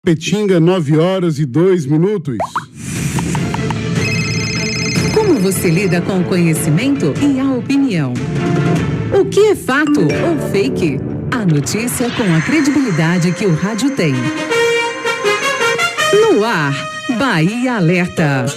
Petinga, 9h02. Como você lida com o conhecimento e a opinião? O que é fato ou fake? A notícia com a credibilidade que o rádio tem. No ar, Bahia Alerta.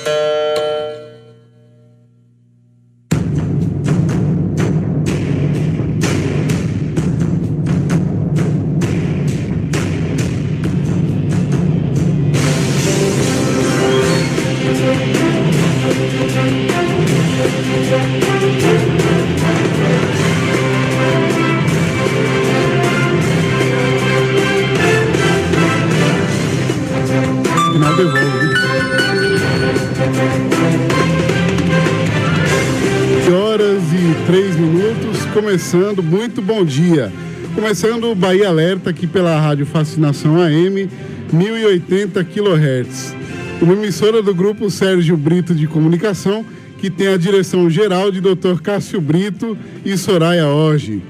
Começando, muito bom dia. Começando o Bahia Alerta aqui pela Rádio Fascinação AM, 1080 kHz. Uma emissora do Grupo Sérgio Brito de Comunicação, que tem a direção geral de Dr. Cássio Brito e Soraya Orge.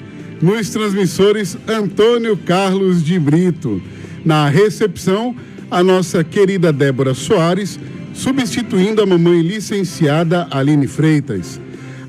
Nos transmissores, Antônio Carlos de Brito. Na recepção, a nossa querida Débora Soares, substituindo a mamãe licenciada Aline Freitas.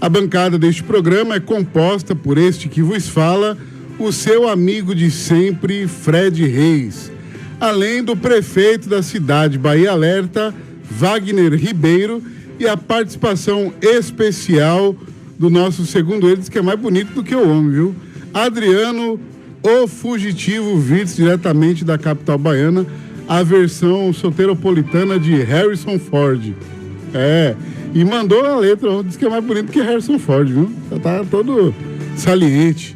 A bancada deste programa é composta por este que vos fala, o seu amigo de sempre, Fred Reis. Além do prefeito da cidade Bahia Alerta, Wagner Ribeiro, e a participação especial do nosso, segundo eles, que é mais bonito do que o homem, viu? Adriano, o fugitivo Virtus, diretamente da capital baiana, a versão soteropolitana de Harrison Ford. E mandou a letra, diz que é mais bonito que Harrison Ford, viu? Já tá todo saliente.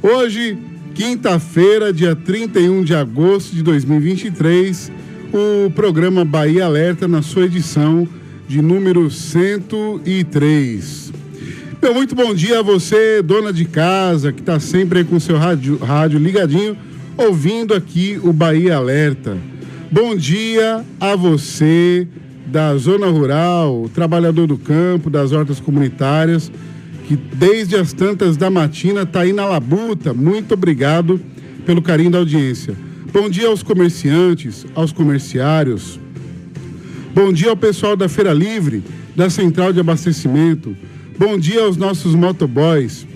Hoje, quinta-feira, dia 31 de agosto de 2023, o programa Bahia Alerta na sua edição de número 103. Meu muito bom dia a você, dona de casa, que tá sempre aí com o seu rádio ligadinho, ouvindo aqui o Bahia Alerta. Bom dia a você da zona rural, trabalhador do campo, das hortas comunitárias, que desde as tantas da matina está aí na labuta. Muito obrigado pelo carinho da audiência. Bom dia aos comerciantes, aos comerciários. Bom dia ao pessoal da Feira Livre, da Central de Abastecimento. Bom dia aos nossos motoboys,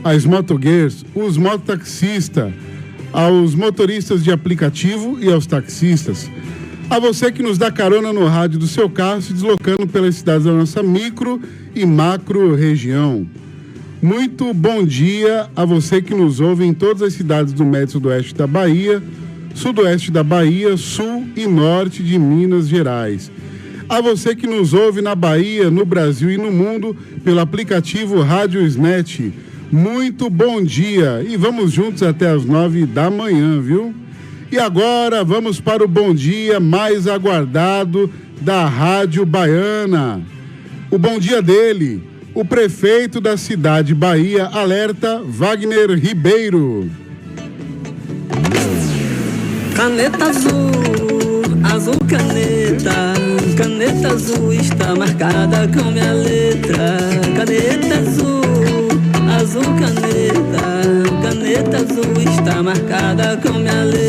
às motogueiras, os mototaxistas, aos motoristas de aplicativo e aos taxistas. A você que nos dá carona no rádio do seu carro, se deslocando pelas cidades da nossa micro e macro região. Muito bom dia a você que nos ouve em todas as cidades do médio sudoeste da Bahia, sudoeste da Bahia, sul e norte de Minas Gerais. A você que nos ouve na Bahia, no Brasil e no mundo, pelo aplicativo Rádio Snet. Muito bom dia e vamos juntos até as 9 da manhã, viu? E agora vamos para o bom dia mais aguardado da Rádio Baiana. O bom dia dele, o prefeito da cidade Bahia Alerta, Wagner Ribeiro. Caneta azul, azul caneta, caneta azul está marcada com minha letra. Caneta azul, azul caneta, caneta azul está marcada com minha letra.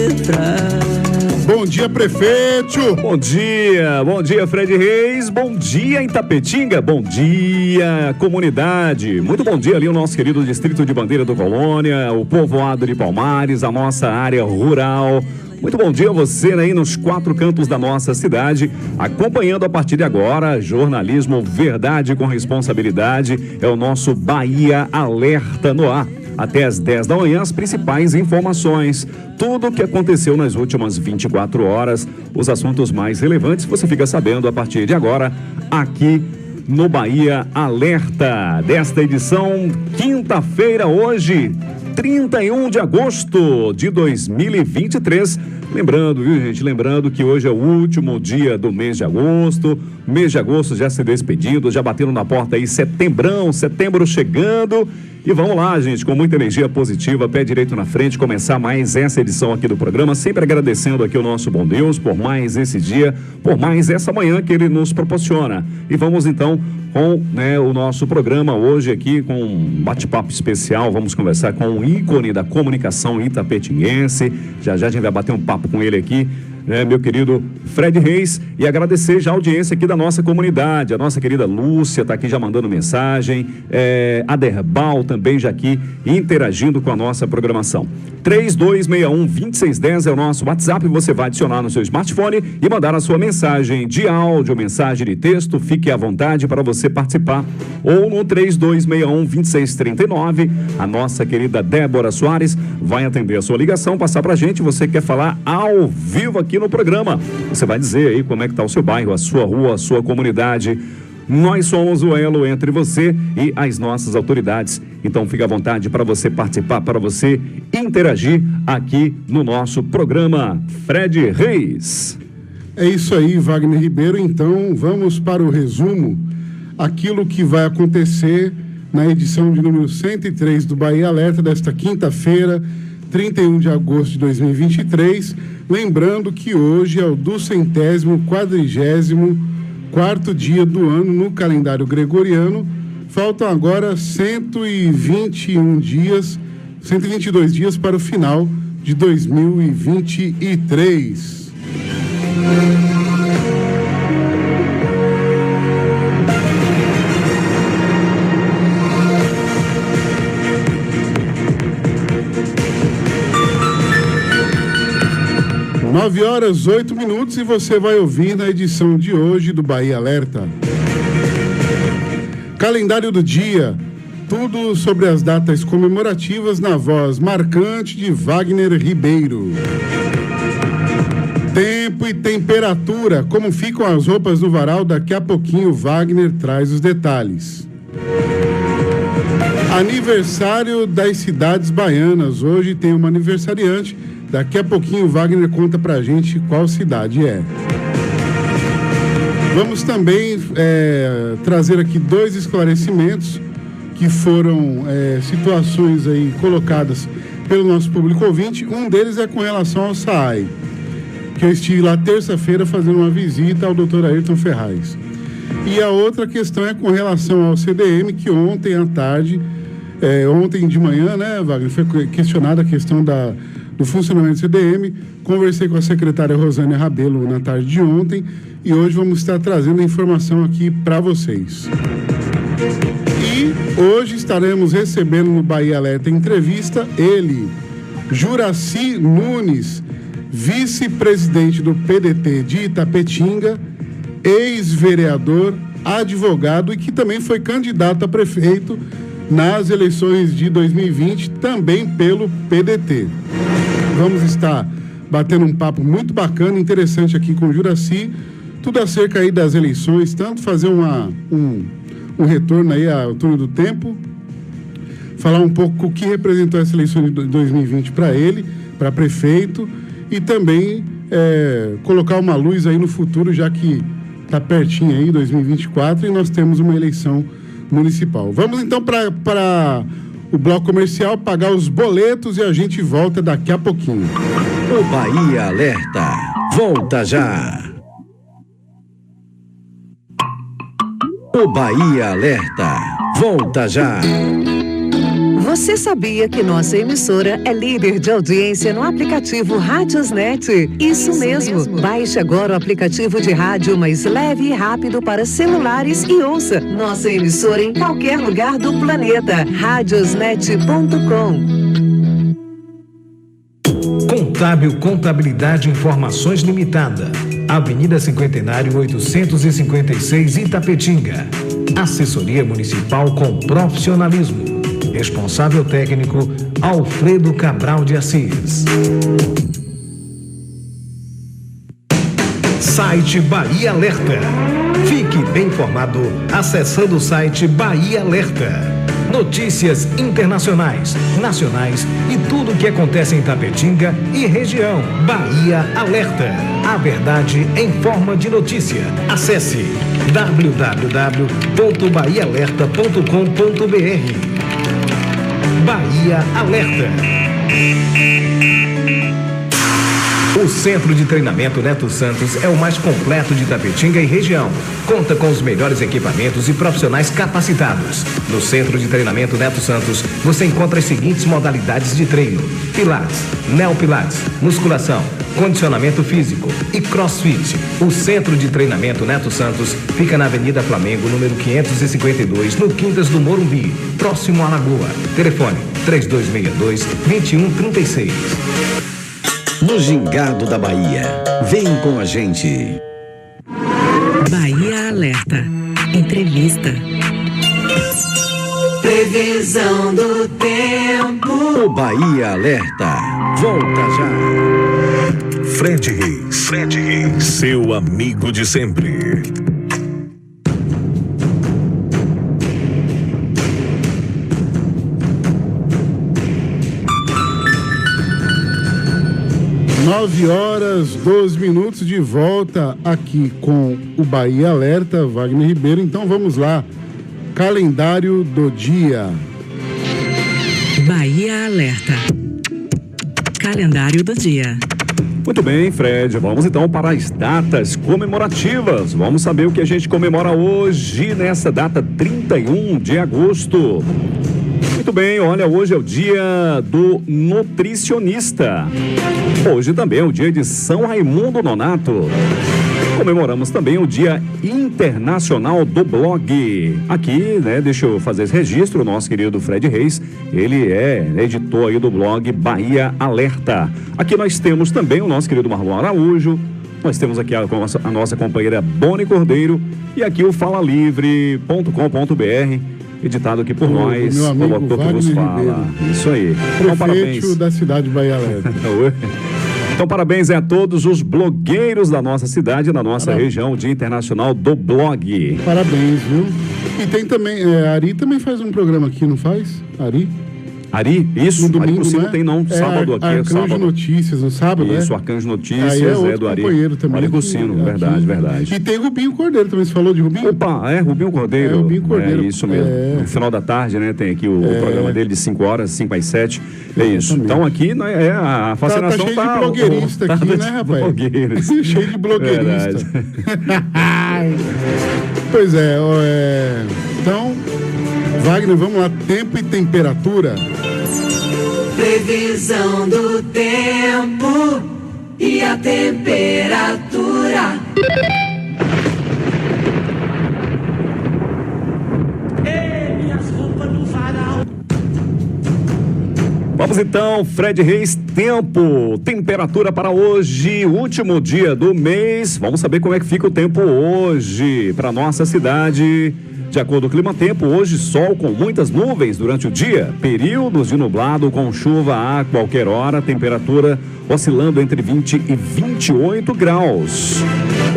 Bom dia, prefeito. Bom dia Fred Reis, bom dia Itapetinga, bom dia comunidade, muito bom dia ali o nosso querido distrito de Bandeira do Colônia, o povoado de Palmares, a nossa área rural. Muito bom dia a você aí nos 4 cantos da nossa cidade, acompanhando a partir de agora, jornalismo verdade com responsabilidade, é o nosso Bahia Alerta no ar. Até às 10 da manhã, as principais informações, tudo o que aconteceu nas últimas 24 horas, os assuntos mais relevantes, você fica sabendo a partir de agora, aqui no Bahia Alerta, desta edição, quinta-feira hoje, 31 de agosto de 2023. Lembrando, viu, gente? Lembrando que hoje é o último dia do mês de agosto. Mês de agosto já se despedindo, já batendo na porta aí setembro chegando. E vamos lá, gente, com muita energia positiva, pé direito na frente, começar mais essa edição aqui do programa, sempre agradecendo aqui o nosso bom Deus por mais esse dia, por mais essa manhã que Ele nos proporciona. E vamos então com o nosso programa hoje aqui, com um bate-papo especial. Vamos conversar com um ícone da comunicação itapetinguense. Já já a gente vai bater um papo com ele aqui, meu querido Fred Reis, e agradecer já a audiência aqui da nossa comunidade. A nossa querida Lúcia está aqui já mandando mensagem, a Derbal também já aqui interagindo com a nossa programação. 3261-2610 é o nosso WhatsApp, você vai adicionar no seu smartphone e mandar a sua mensagem de áudio, mensagem de texto, fique à vontade para você participar, ou no 3261-2639, a nossa querida Débora Soares vai atender a sua ligação, passar para a gente, você quer falar ao vivo aqui no programa, você vai dizer aí como é que está o seu bairro, a sua rua, a sua comunidade. Nós somos o elo entre você e as nossas autoridades. Então fique à vontade para você participar, para você interagir aqui no nosso programa. Fred Reis. É isso aí, Wagner Ribeiro. Então vamos para o resumo. Aquilo que vai acontecer na edição de número 103 do Bahia Alerta desta quinta-feira, 31 de agosto de 2023. Lembrando que hoje é o 244º dia do ano no calendário gregoriano. Faltam agora 122 dias para o final de 2023. Nove horas, 8 minutos, e você vai ouvir na edição de hoje do Bahia Alerta. Calendário do dia, tudo sobre as datas comemorativas na voz marcante de Wagner Ribeiro. Tempo e temperatura, como ficam as roupas no varal, daqui a pouquinho Wagner traz os detalhes. Aniversário das cidades baianas, hoje tem uma aniversariante. Daqui a pouquinho o Wagner conta pra gente qual cidade é. Vamos também trazer aqui 2 esclarecimentos que foram situações aí colocadas pelo nosso público ouvinte. Um deles é com relação ao SAAI, que eu estive lá terça-feira fazendo uma visita ao Dr. Ayrton Ferraz. E a outra questão é com relação ao CDM, que ontem à tarde, ontem de manhã, né, Wagner, foi questionada a questão do funcionamento do CDM. Conversei com a secretária Rosânia Rabelo na tarde de ontem e hoje vamos estar trazendo a informação aqui para vocês. E hoje estaremos recebendo no Bahia Alerta entrevista ele, Juraci Nunes, vice-presidente do PDT de Itapetinga, ex-vereador, advogado e que também foi candidato a prefeito nas eleições de 2020, também pelo PDT. Vamos estar batendo um papo muito bacana, interessante aqui com o Juraci, tudo acerca aí das eleições, tanto fazer um retorno aí ao turno do tempo, falar um pouco o que representou essa eleição de 2020 para ele, para prefeito, e também colocar uma luz aí no futuro, já que está pertinho aí, 2024, e nós temos uma eleição municipal. Vamos então para o bloco comercial, pagar os boletos e a gente volta daqui a pouquinho. O Bahia Alerta volta já. O Bahia Alerta volta já. Você sabia que nossa emissora é líder de audiência no aplicativo Radiosnet? Isso mesmo. Baixe agora o aplicativo de rádio mais leve e rápido para celulares e ouça nossa emissora em qualquer lugar do planeta. Radiosnet.com. Contábil Contabilidade Informações Limitada. Avenida Cinquentenário 856 Itapetinga. Assessoria Municipal com profissionalismo. Responsável técnico Alfredo Cabral de Assis. Site Bahia Alerta. Fique bem informado acessando o site Bahia Alerta. Notícias internacionais, nacionais e tudo o que acontece em Itapetinga e região. Bahia Alerta. A verdade em forma de notícia. Acesse www.bahiaalerta.com.br. Bahia Alerta. O Centro de Treinamento Neto Santos é o mais completo de Itapetinga e região. Conta com os melhores equipamentos e profissionais capacitados. No Centro de Treinamento Neto Santos, você encontra as seguintes modalidades de treino: Pilates, Neopilates, musculação, condicionamento físico e crossfit. O Centro de Treinamento Neto Santos fica na Avenida Flamengo, número 552, no Quintas do Morumbi, próximo à Lagoa. Telefone 3262-2136. No Gingado da Bahia. Vem com a gente. Bahia Alerta. Entrevista. Previsão do tempo. O Bahia Alerta. Volta já. Fred Reis, seu amigo de sempre. Nove horas, 12 minutos, de volta aqui com o Bahia Alerta, Wagner Ribeiro. Então vamos lá, calendário do dia. Bahia Alerta. Calendário do dia. Muito bem, Fred, vamos então para as datas comemorativas. Vamos saber o que a gente comemora hoje, nessa data 31 de agosto. Muito bem, olha, hoje é o dia do nutricionista. Hoje também é o dia de São Raimundo Nonato. Comemoramos também o Dia Internacional do Blog. Aqui, né, deixa eu fazer esse registro, o nosso querido Fred Reis, ele é editor aí do blog Bahia Alerta. Aqui nós temos também o nosso querido Marlon Araújo, nós temos aqui a nossa companheira Boni Cordeiro e aqui o falalivre.com.br, editado aqui por nós, meu amigo o locutor que vos fala. Isso aí. Então, parabéns. Da cidade de Bahia Alerta. Então, parabéns a todos os blogueiros da nossa cidade, da nossa região, Dia Internacional do Blog. Parabéns, viu? E tem também, a Ari também faz um programa aqui, não faz? Ari, isso, no domingo, Ari não tem não, sábado aqui, Arcanjo sábado. Notícias, no sábado, isso, né? Arcanjo Notícias, é do Ari. companheiro também. Ari Cucino, verdade. E tem Rubinho Cordeiro também, você falou de Rubinho? Opa, Rubinho Cordeiro. Rubinho Cordeiro. É isso mesmo. No final da tarde, né, tem aqui o programa dele de 5 horas, 5 às 7. É isso. Então aqui a fascinação tá cheio de blogueirista aqui, né, rapaz? Blogueiros. Cheio de blogueirista. Pois é, então, Wagner, vamos lá, tempo e temperatura. Previsão do tempo e a temperatura. Minhas roupas no varal. Vamos então, Fred Reis, tempo, temperatura para hoje, último dia do mês. Vamos saber como é que fica o tempo hoje para nossa cidade. De acordo com o clima-tempo, hoje sol com muitas nuvens durante o dia, períodos de nublado com chuva a qualquer hora, temperatura oscilando entre 20 e 28 graus.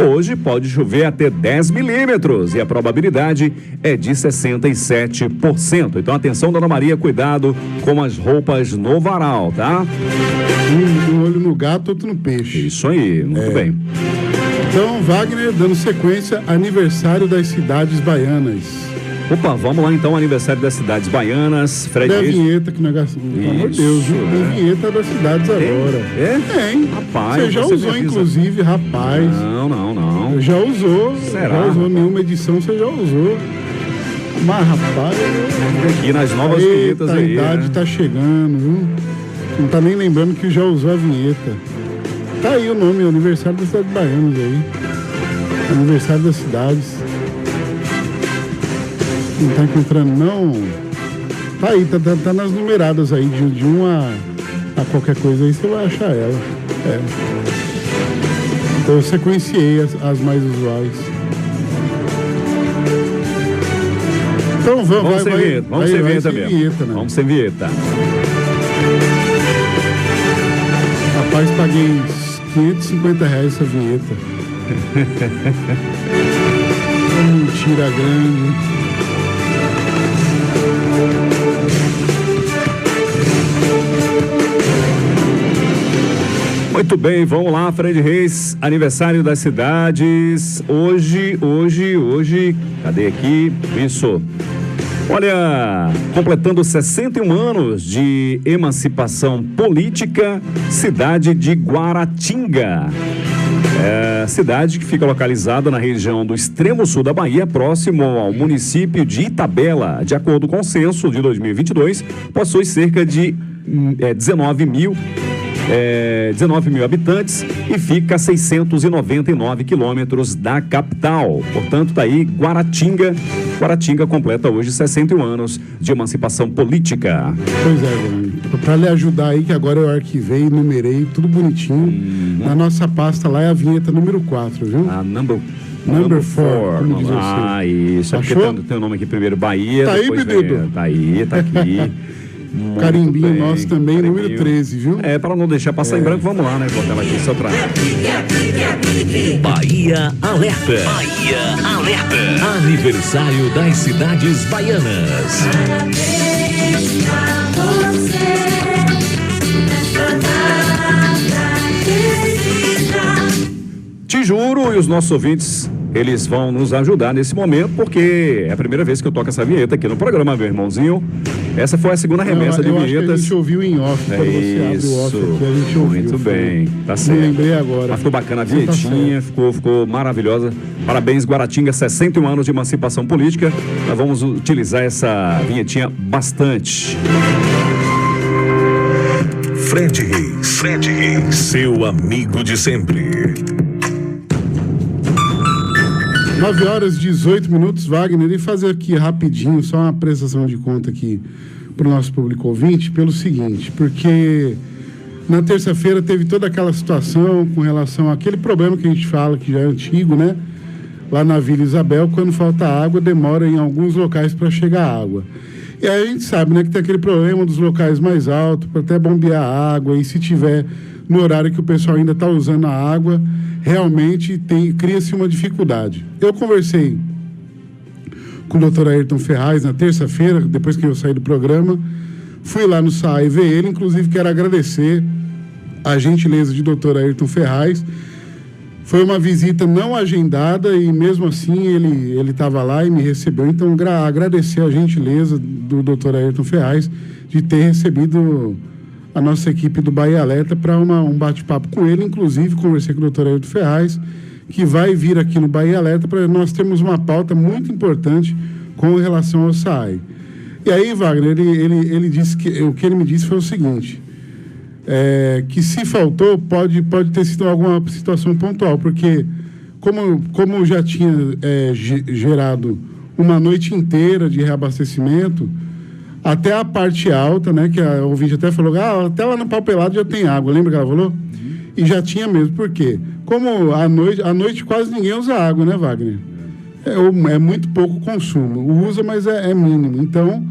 Hoje pode chover até 10 milímetros e a probabilidade é de 67%. Então atenção, Dona Maria, cuidado com as roupas no varal, tá? Um olho no gato, outro no peixe. Isso aí, muito bem. Então, Wagner, dando sequência, aniversário das cidades baianas. Opa, vamos lá então, aniversário das cidades baianas. Fred Tem a Reis. vinheta que nós gastamos. Pelo amor de Deus, viu? Tem vinheta das cidades agora. Tem? Rapaz, você já usou, inclusive, rapaz. Não. Já usou. Será? Já usou nenhuma edição, você já usou. Mas, rapaz... Aqui nas novas vinhetas aí. A idade tá chegando, viu? Não tá nem lembrando que já usou a vinheta. Tá aí o nome, aniversário das cidades baianas aí. Aniversário das cidades. Não tá encontrando, não? Tá aí, tá nas numeradas aí, de 1 a qualquer coisa aí, você vai achar ela. Então eu sequenciei as mais usuais. Então vamos sem vinheta, vamos sem vinheta mesmo. Vinheta, né? Vamos sem vinheta. Rapaz, paguei R$550 essa vinheta. Mentira grande. Muito bem, vamos lá, Fred Reis, aniversário das cidades. Hoje, cadê aqui? Isso. Olha, completando 61 anos de emancipação política, cidade de Guaratinga. Cidade que fica localizada na região do extremo sul da Bahia, próximo ao município de Itabela. De acordo com o censo de 2022, possui cerca de 19 mil habitantes e fica a 699 quilômetros da capital. Portanto, tá aí Guaratinga. Guaratinga completa hoje 61 anos de emancipação política. Pois é, para lhe ajudar aí, que agora eu arquivei, numerei, tudo bonitinho. Na nossa pasta lá é a vinheta número 4, viu? Number 4, como diz você. Isso. Achou? É porque tem o nome aqui primeiro, Bahia. Tá aí, pedido? Tá aqui. Carimbinho bem, nosso também, carimbinho. número 13, viu? Para não deixar passar em branco, vamos lá, né? Botar ela aqui só pra... Bahia Alerta. Bahia Alerta. Aniversário das cidades baianas. Parabéns pra você, nessa data querida. Te juro, e os nossos ouvintes, eles vão nos ajudar nesse momento, porque é a primeira vez que eu toco essa vinheta aqui no programa, meu irmãozinho. Essa foi a segunda remessa de eu acho que a vinhetas. gente ouviu em off, quando você abre o off aqui, a gente ouviu. Muito bem, tá certo. Me lembrei agora. Mas ficou bacana a Tá vinhetinha, ficou maravilhosa. Parabéns, Guaratinga, 61 anos de emancipação política. Nós vamos utilizar essa vinhetinha bastante. Fred Reis, seu amigo de sempre. 9 horas e 18 minutos, Wagner, e fazer aqui rapidinho, só uma prestação de conta aqui para o nosso público ouvinte, pelo seguinte, porque na terça-feira teve toda aquela situação com relação àquele problema que a gente fala, que já é antigo, né? Lá na Vila Isabel, quando falta água, demora em alguns locais para chegar água. E aí a gente sabe, né, que tem aquele problema dos locais mais altos, para até bombear a água, e se tiver no horário que o pessoal ainda está usando a água, realmente cria-se uma dificuldade. Eu conversei com o doutor Ayrton Ferraz na terça-feira, depois que eu saí do programa, fui lá no SAI ver ele, inclusive quero agradecer a gentileza de doutor Ayrton Ferraz. Foi uma visita não agendada e mesmo assim ele estava lá e me recebeu, então agradecer a gentileza do doutor Ayrton Ferraz de ter recebido a nossa equipe do Bahia Alerta para um bate-papo com ele. Inclusive, conversei com o doutor Ayrton Ferraz, que vai vir aqui no Bahia Alerta para nós termos uma pauta muito importante com relação ao SAI. E aí, Wagner, ele disse que o que ele me disse foi o seguinte, que se faltou, pode ter sido alguma situação pontual, porque como já tinha gerado uma noite inteira de reabastecimento, até a parte alta, né, que a ouvinte até falou, até lá no Pau Pelado já tem água, lembra que ela falou? E já tinha mesmo, por quê? Como à noite quase ninguém usa água, né, Wagner? É muito pouco consumo, usa, mas é mínimo. Então,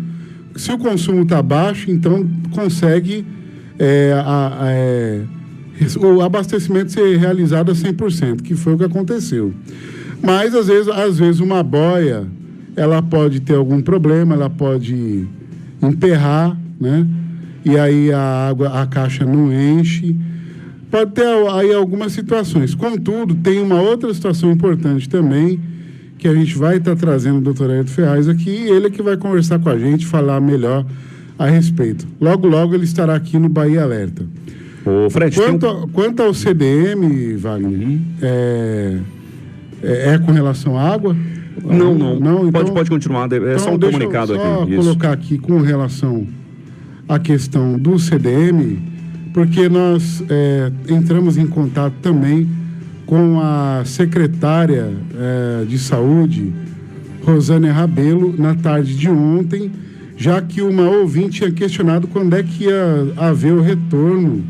se o consumo está baixo, então consegue o abastecimento ser realizado a 100%, que foi o que aconteceu. Mas, às vezes uma boia, ela pode ter algum problema, ela pode emperrar, né? E aí a caixa não enche. Pode ter aí algumas situações. Contudo, tem uma outra situação importante também, que a gente vai estar trazendo o doutor Ayrton Ferraz aqui, e ele é que vai conversar com a gente, falar melhor a respeito. Logo, logo ele estará aqui no Bahia Alerta. Ô, Fred, quanto ao CDM, Wagner, é com relação à água? Não. Então, pode continuar, só um comunicado aqui. Deixa eu colocar aqui com relação à questão do CDM, porque nós entramos em contato também com a secretária de Saúde, Rosânia Rabelo, na tarde de ontem, já que uma ouvinte tinha questionado quando é que ia haver o retorno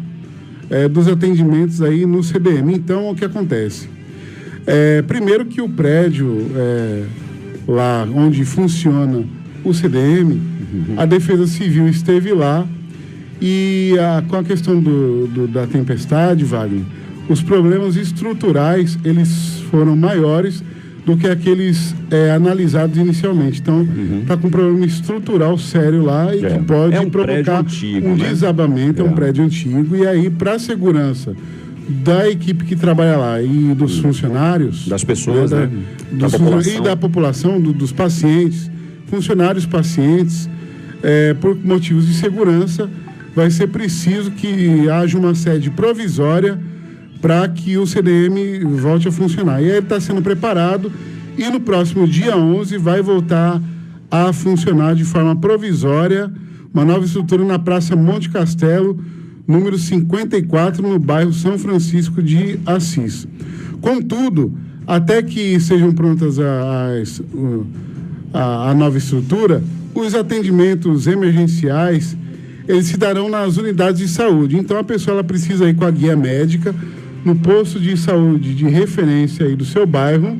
dos atendimentos aí no CDM. Então, o que acontece? Primeiro que o prédio lá onde funciona o CDM, a Defesa Civil esteve lá e com a questão da tempestade, Wagner, os problemas estruturais, eles foram maiores do que aqueles analisados inicialmente. Então, está com um problema estrutural sério lá e que pode provocar antigo, um né? desabamento, é um prédio antigo, e aí, para a segurança da equipe que trabalha lá e dos funcionários, das pessoas, né? Da população. E da população, dos pacientes, funcionários, pacientes, por motivos de segurança, vai ser preciso que haja uma sede provisória para que o CDM volte a funcionar. E aí ele está sendo preparado e no próximo dia 11 vai voltar a funcionar de forma provisória uma nova estrutura na Praça Monte Castelo, número 54, no bairro São Francisco de Assis. Contudo, até que sejam prontas a nova estrutura, os atendimentos emergenciais, eles se darão nas unidades de saúde. Então, a pessoa ela precisa ir com a guia médica no posto de saúde de referência aí do seu bairro,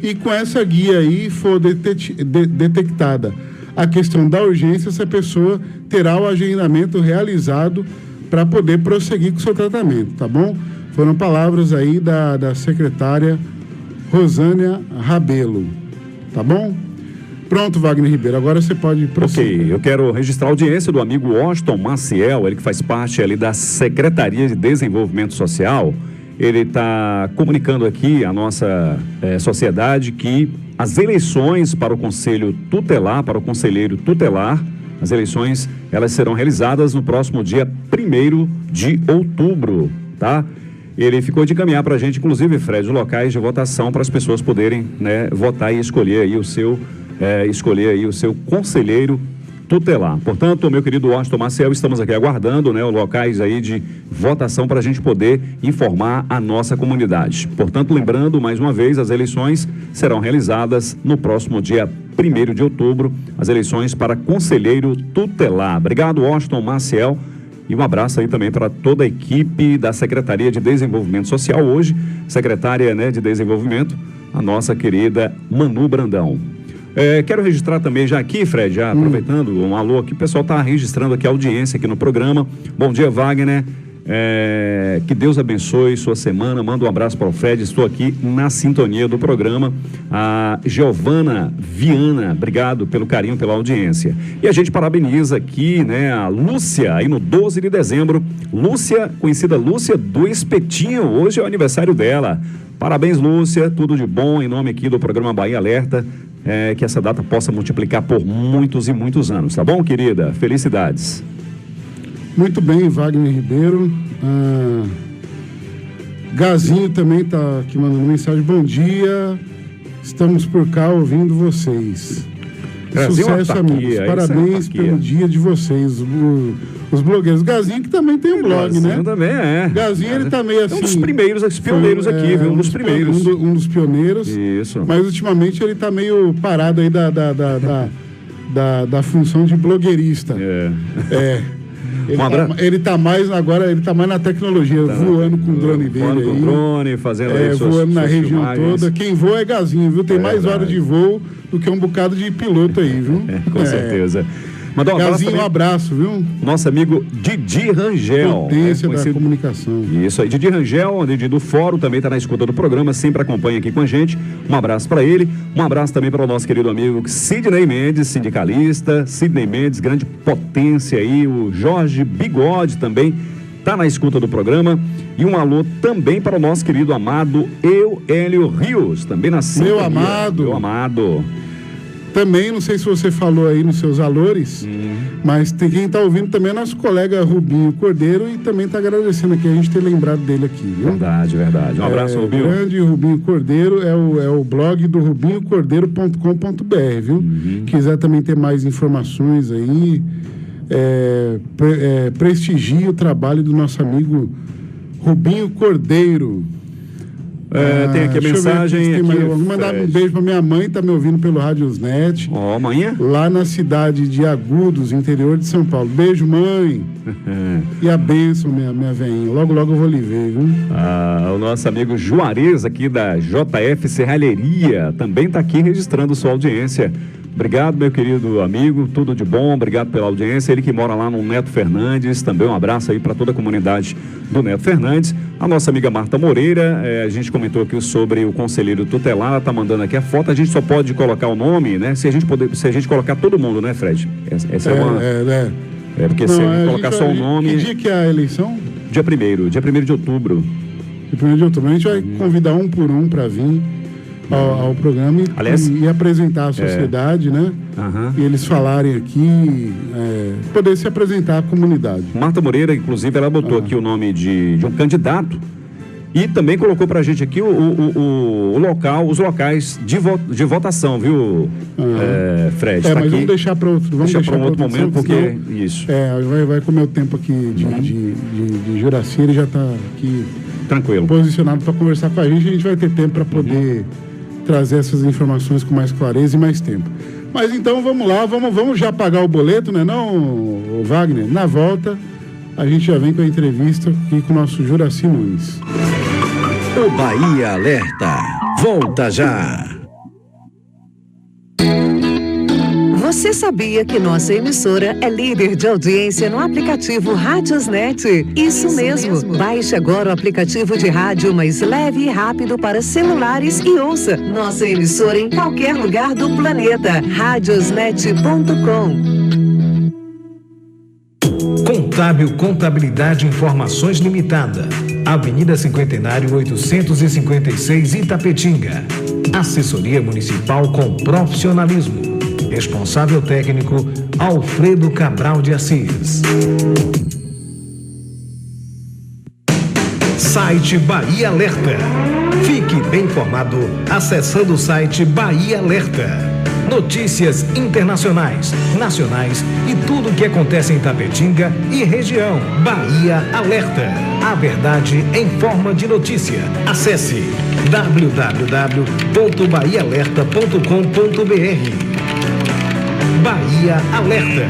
e com essa guia aí for detectada a questão da urgência, essa pessoa terá o agendamento realizado para poder prosseguir com o seu tratamento, tá bom? Foram palavras aí da secretária Rosânia Rabelo, tá bom? Pronto, Wagner Ribeiro, agora você pode prosseguir. Ok, eu quero registrar a audiência do amigo Washington Maciel, ele que faz parte ali da Secretaria de Desenvolvimento Social. Ele está comunicando aqui à nossa sociedade que as eleições para o Conselho Tutelar, para o Conselheiro Tutelar, as eleições, elas serão realizadas no próximo dia 1º de outubro, tá? Ele ficou de encaminhar para a gente, inclusive, Fred, os locais de votação para as pessoas poderem, né, votar e escolher aí o seu conselheiro tutelar. Portanto, meu querido Washington Maciel, estamos aqui aguardando, né, os locais aí de votação para a gente poder informar a nossa comunidade. Portanto, lembrando, mais uma vez, as eleições serão realizadas no próximo dia 1º de outubro, as eleições para conselheiro tutelar. Obrigado, Washington Maciel, e um abraço aí também para toda a equipe da Secretaria de Desenvolvimento Social, hoje, secretária, né, de Desenvolvimento, a nossa querida Manu Brandão. Quero registrar também já aqui, Fred, já aproveitando um alô aqui, o pessoal está registrando aqui a audiência aqui no programa. Bom dia, Wagner. Que Deus abençoe sua semana. Manda um abraço para o Fred. Estou aqui na sintonia do programa. A Giovana Viana, obrigado pelo carinho, pela audiência. E a gente parabeniza aqui, né, a Lúcia, aí no 12 de dezembro. Lúcia, conhecida Lúcia do Espetinho. Hoje é o aniversário dela. Parabéns, Lúcia. Tudo de bom em nome aqui do programa Bahia Alerta. Que essa data possa multiplicar por muitos e muitos anos, tá bom, querida? Felicidades. Muito bem, Wagner Ribeiro. Gazinho também está aqui mandando mensagem. Bom dia, estamos por cá ouvindo vocês. Sucesso, amigos. Parabéns pelo dia de vocês, os blogueiros. Gazinho que também tem um blog, Gazinho, né? Também é. Gazinho, ele tá meio assim... Um dos primeiros, pioneiros aqui, viu? Um dos primeiros. Um dos pioneiros. Isso. Mas ultimamente ele tá meio parado aí da função de blogueirista. Ele tá mais na tecnologia, voando com o drone dele aí. Com drone, fazendo aí voando na região filmagens. toda. Quem voa é Gazinho, viu? Tem mais horas de voo do que um bocado de piloto aí, viu? Com certeza. Mandar um Gazinho, um abraço, viu? Nosso amigo Didi Rangel. Potência da comunicação. Isso aí, Didi Rangel, Didi do Fórum, também está na escuta do programa, sempre acompanha aqui com a gente. Um abraço para ele. Um abraço também para o nosso querido amigo Sidney Mendes, sindicalista. Sidney Mendes, grande potência aí. O Jorge Bigode também está na escuta do programa. E um alô também para o nosso querido amado Eulélio Rios, também na sintonia. Meu amado. Também, não sei se você falou aí nos seus valores, mas tem quem está ouvindo também é nosso colega Rubinho Cordeiro e também está agradecendo aqui a gente ter lembrado dele aqui, viu? Verdade. Um abraço, Rubinho. Grande Rubinho Cordeiro, é o blog do rubinhocordeiro.com.br, viu? Quiser também ter mais informações aí, prestigie o trabalho do nosso amigo Rubinho Cordeiro. Tem aqui a mensagem. Vou mandar um beijo pra minha mãe, tá me ouvindo pelo Radiosnet. Amanhã? Lá na cidade de Agudos, interior de São Paulo. Beijo, mãe. E a bênção, minha veinha. Logo eu vou lhe ver, viu? O nosso amigo Juarez, aqui da JF Serralheria, também tá aqui registrando sua audiência. Obrigado, meu querido amigo, tudo de bom, obrigado pela audiência. Ele que mora lá no Neto Fernandes, também um abraço aí para toda a comunidade do Neto Fernandes. A nossa amiga Marta Moreira, a gente comentou aqui sobre o conselheiro tutelar, ela tá mandando aqui a foto, a gente só pode colocar o nome, né? Se a gente colocar todo mundo, né, Fred? Essa é uma... porque se a gente colocar só o nome... Que dia que é a eleição? Dia 1º de outubro. Dia 1º de outubro. A gente vai convidar um por um para vir ao programa e apresentar a sociedade, né? E eles falarem aqui, poder se apresentar à comunidade. Marta Moreira, inclusive, ela botou aqui o nome de um candidato e também colocou pra gente aqui o local, os locais de votação, viu, Fred? Tá mas aqui. vamos deixar para outro, um outro momento, porque senão, isso. Vai comer o tempo aqui de Juraci, ele já está aqui tranquilo, posicionado para conversar com a gente vai ter tempo para poder trazer essas informações com mais clareza e mais tempo. Mas então vamos lá, vamos já pagar o boleto, né não, Wagner? Na volta, a gente já vem com a entrevista aqui com o nosso Juraci Nunes. O Bahia Alerta. Volta já. Você sabia que nossa emissora é líder de audiência no aplicativo Radiosnet? Isso mesmo. Baixe agora o aplicativo de rádio mais leve e rápido para celulares e ouça nossa emissora em qualquer lugar do planeta. Radiosnet.com. Contábil Contabilidade Informações Limitada. Avenida Cinquentenário 856, Itapetinga. Assessoria Municipal com profissionalismo. Responsável técnico, Alfredo Cabral de Assis. Site Bahia Alerta. Fique bem informado acessando o site Bahia Alerta. Notícias internacionais, nacionais e tudo o que acontece em Tapetinga e região. Bahia Alerta. A verdade em forma de notícia. Acesse www.bahiaalerta.com.br. Bahia Alerta.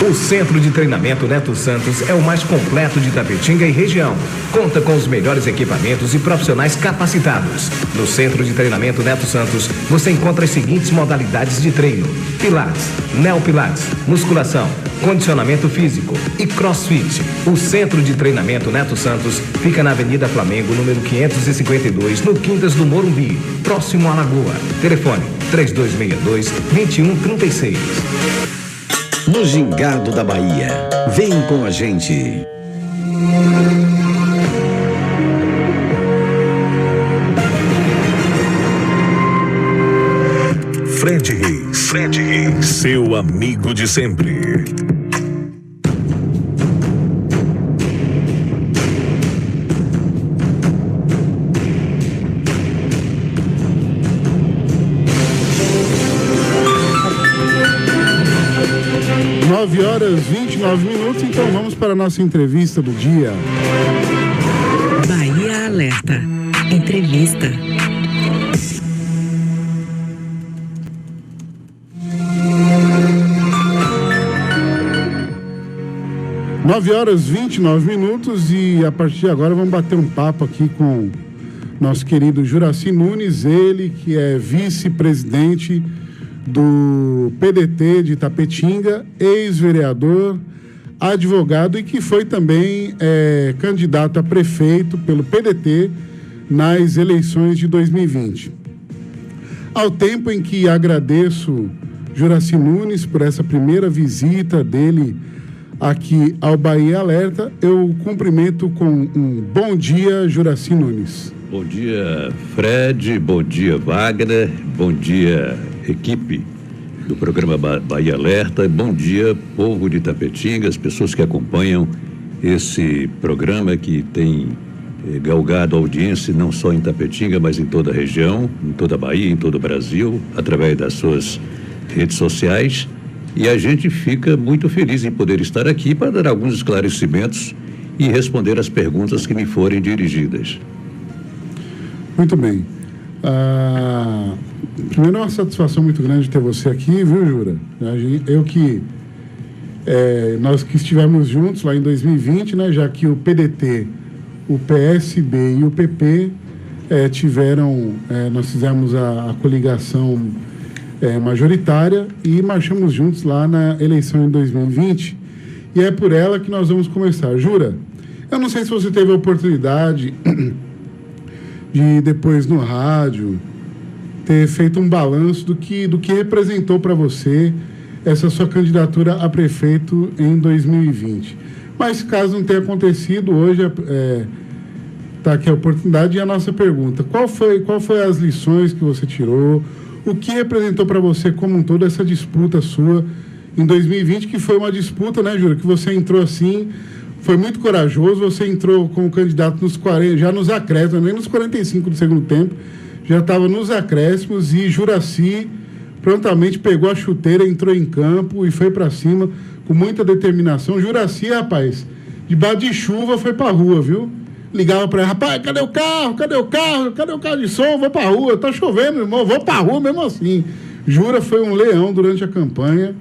O Centro de Treinamento Neto Santos é o mais completo de Tapetinga e região. Conta com os melhores equipamentos e profissionais capacitados. No Centro de Treinamento Neto Santos, você encontra as seguintes modalidades de treino: Pilates, Neopilates, musculação, condicionamento físico e crossfit. O Centro de Treinamento Neto Santos fica na Avenida Flamengo, número 552, no Quintas do Morumbi, próximo à Lagoa. Telefone 3262-2136. No Gingado da Bahia. Vem com a gente. Fred Reis, seu amigo de sempre. Horas 29 minutos, então vamos para a nossa entrevista do dia. Bahia Alerta. Entrevista. Nove horas 29 minutos e a partir de agora vamos bater um papo aqui com nosso querido Juraci Nunes, ele que é vice-presidente do PDT de Itapetinga, ex-vereador, advogado e que foi também candidato a prefeito pelo PDT nas eleições de 2020. Ao tempo em que agradeço Juraci Nunes por essa primeira visita dele aqui ao Bahia Alerta, eu cumprimento com um bom dia, Juraci Nunes. Bom dia, Fred, bom dia, Wagner, bom dia, equipe do programa Bahia Alerta, bom dia, povo de Itapetinga, as pessoas que acompanham esse programa que tem galgado audiência não só em Itapetinga, mas em toda a região, em toda a Bahia, em todo o Brasil, através das suas redes sociais, e a gente fica muito feliz em poder estar aqui para dar alguns esclarecimentos e responder as perguntas que me forem dirigidas. Muito bem. Primeiro, é uma satisfação muito grande ter você aqui, viu, Jura? Nós que estivemos juntos lá em 2020, né, já que o PDT, o PSB e o PP nós fizemos a coligação majoritária e marchamos juntos lá na eleição em 2020, e é por ela que nós vamos começar. Jura, eu não sei se você teve a oportunidade de depois no rádio ter feito um balanço do que representou para você essa sua candidatura a prefeito em 2020. Mas caso não tenha acontecido, hoje aproveitar aqui a oportunidade e a nossa pergunta. Qual foi as lições que você tirou? O que representou para você como um todo essa disputa sua em 2020, que foi uma disputa, né, Jura, que você entrou assim, foi muito corajoso, você entrou como candidato nos 40, já nos acréscimos, nem nos 45 do segundo tempo, já estava nos acréscimos, e Juracy prontamente pegou a chuteira, entrou em campo e foi para cima com muita determinação. Juracy, rapaz, debaixo de chuva foi pra rua, viu? Ligava pra ele, rapaz, cadê o carro? Cadê o carro? Cadê o carro de som? Vou pra rua, tá chovendo, irmão, vou pra rua mesmo assim. Jura foi um leão durante a campanha,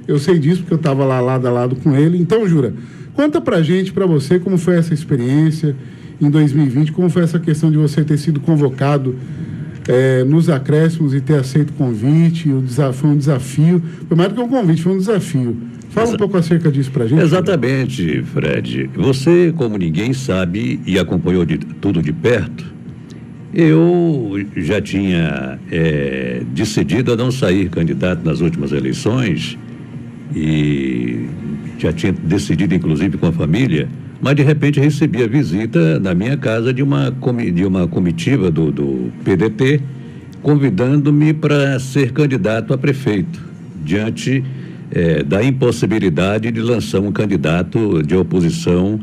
eu sei disso porque eu tava lá lado a lado com ele. Então, Jura, conta pra gente, pra você, como foi essa experiência em 2020, como foi essa questão de você ter sido convocado nos acréscimos e ter aceito o convite. Foi um desafio, foi mais do que um convite, foi um desafio. Fala um pouco acerca disso pra gente. Exatamente, Fred. Você, como ninguém sabe e acompanhou tudo de perto, eu já tinha decidido a não sair candidato nas últimas eleições e já tinha decidido, inclusive, com a família, mas de repente recebi a visita na minha casa de uma comitiva do PDT, convidando-me para ser candidato a prefeito, diante da impossibilidade de lançar um candidato de oposição,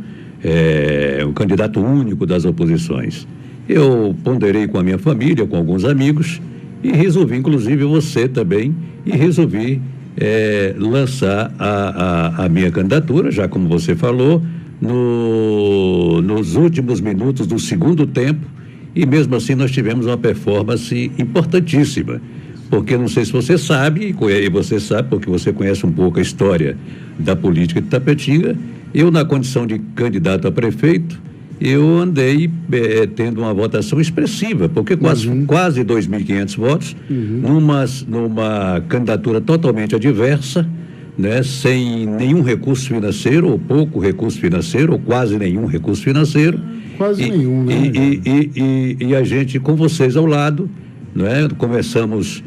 um candidato único das oposições. Eu ponderei com a minha família, com alguns amigos, e resolvi, inclusive você também, e resolvi lançar a minha candidatura, já como você falou, nos últimos minutos do segundo tempo, e mesmo assim nós tivemos uma performance importantíssima. Porque não sei se você sabe, e você sabe porque você conhece um pouco a história da política de Itapetinga, eu, na condição de candidato a prefeito, eu andei tendo uma votação expressiva, porque quase 2.500 votos, numa candidatura totalmente adversa, né, sem nenhum recurso financeiro, ou pouco recurso financeiro, ou quase nenhum recurso financeiro. Quase nenhum, né? E a gente, com vocês ao lado, né, começamos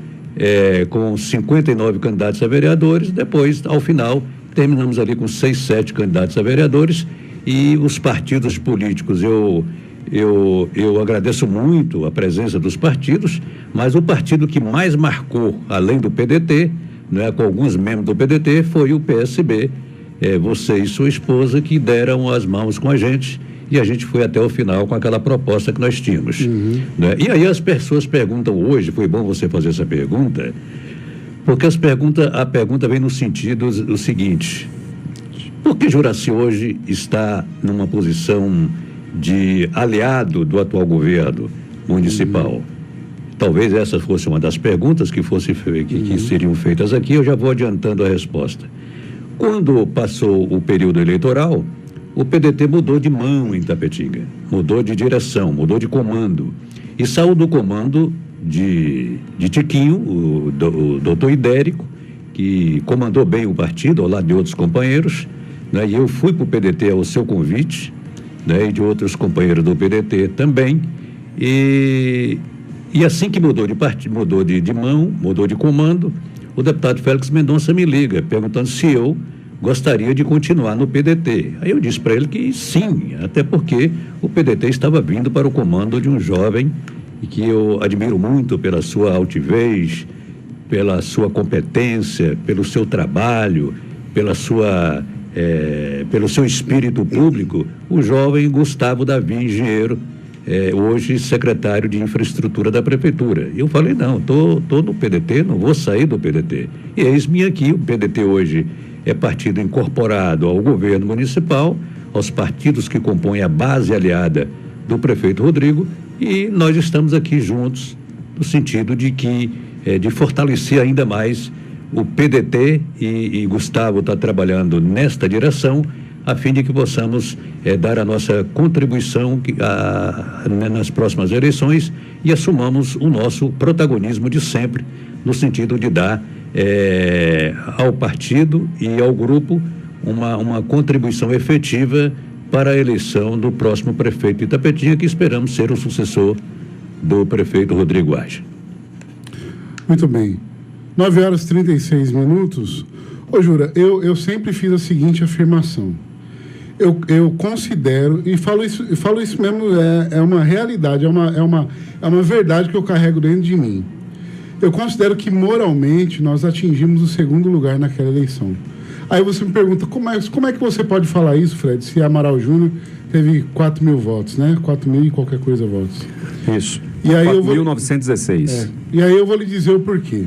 com 59 candidatos a vereadores, depois, ao final, terminamos ali com 6, 7 candidatos a vereadores, e os partidos políticos, eu agradeço muito a presença dos partidos, mas o partido que mais marcou, além do PDT, né, com alguns membros do PDT, foi o PSB, você e sua esposa, que deram as mãos com a gente, e a gente foi até o final com aquela proposta que nós tínhamos. Né? E aí as pessoas perguntam hoje, foi bom você fazer essa pergunta, porque a pergunta vem no sentido do seguinte: por que Juracy hoje está numa posição de aliado do atual governo municipal? Talvez essa fosse uma das perguntas que seriam feitas aqui. Eu já vou adiantando a resposta. Quando passou o período eleitoral, o PDT mudou de mão em Itapetinga, mudou de direção, mudou de comando, e saiu do comando de Tiquinho, o doutor Idérico, que comandou bem o partido ao lado de outros companheiros, né? E eu fui para o PDT ao seu convite, né? E de outros companheiros do PDT também, e assim que mudou de mão, mudou de comando, o deputado Félix Mendonça me liga, perguntando se eu gostaria de continuar no PDT. Aí eu disse para ele que sim, até porque o PDT estava vindo para o comando de um jovem que eu admiro muito pela sua altivez, pela sua competência, pelo seu trabalho, pelo seu espírito público, o jovem Gustavo Davi, engenheiro, hoje secretário de infraestrutura da prefeitura. Eu falei, não, estou no PDT, não vou sair do PDT. E eis-me aqui, o PDT hoje é partido incorporado ao governo municipal, aos partidos que compõem a base aliada do prefeito Rodrigo, e nós estamos aqui juntos no sentido de fortalecer ainda mais o PDT, e Gustavo está trabalhando nesta direção, a fim de que possamos dar a nossa contribuição nas próximas eleições e assumamos o nosso protagonismo de sempre, no sentido de dar ao partido e ao grupo uma contribuição efetiva para a eleição do próximo prefeito de Itapetinga, que esperamos ser o sucessor do prefeito Rodrigo Age. Muito bem. 9h36. Ô, Jura, eu sempre fiz a seguinte afirmação. eu considero, e falo isso mesmo, é uma realidade, é uma verdade que eu carrego dentro de mim. Eu considero que moralmente nós atingimos o segundo lugar naquela eleição. Aí você me pergunta, como é que você pode falar isso, Fred, se Amaral Júnior teve 4 mil votos, né? 4 mil e qualquer coisa votos. Isso. E aí 4.916. E aí eu vou lhe dizer o porquê.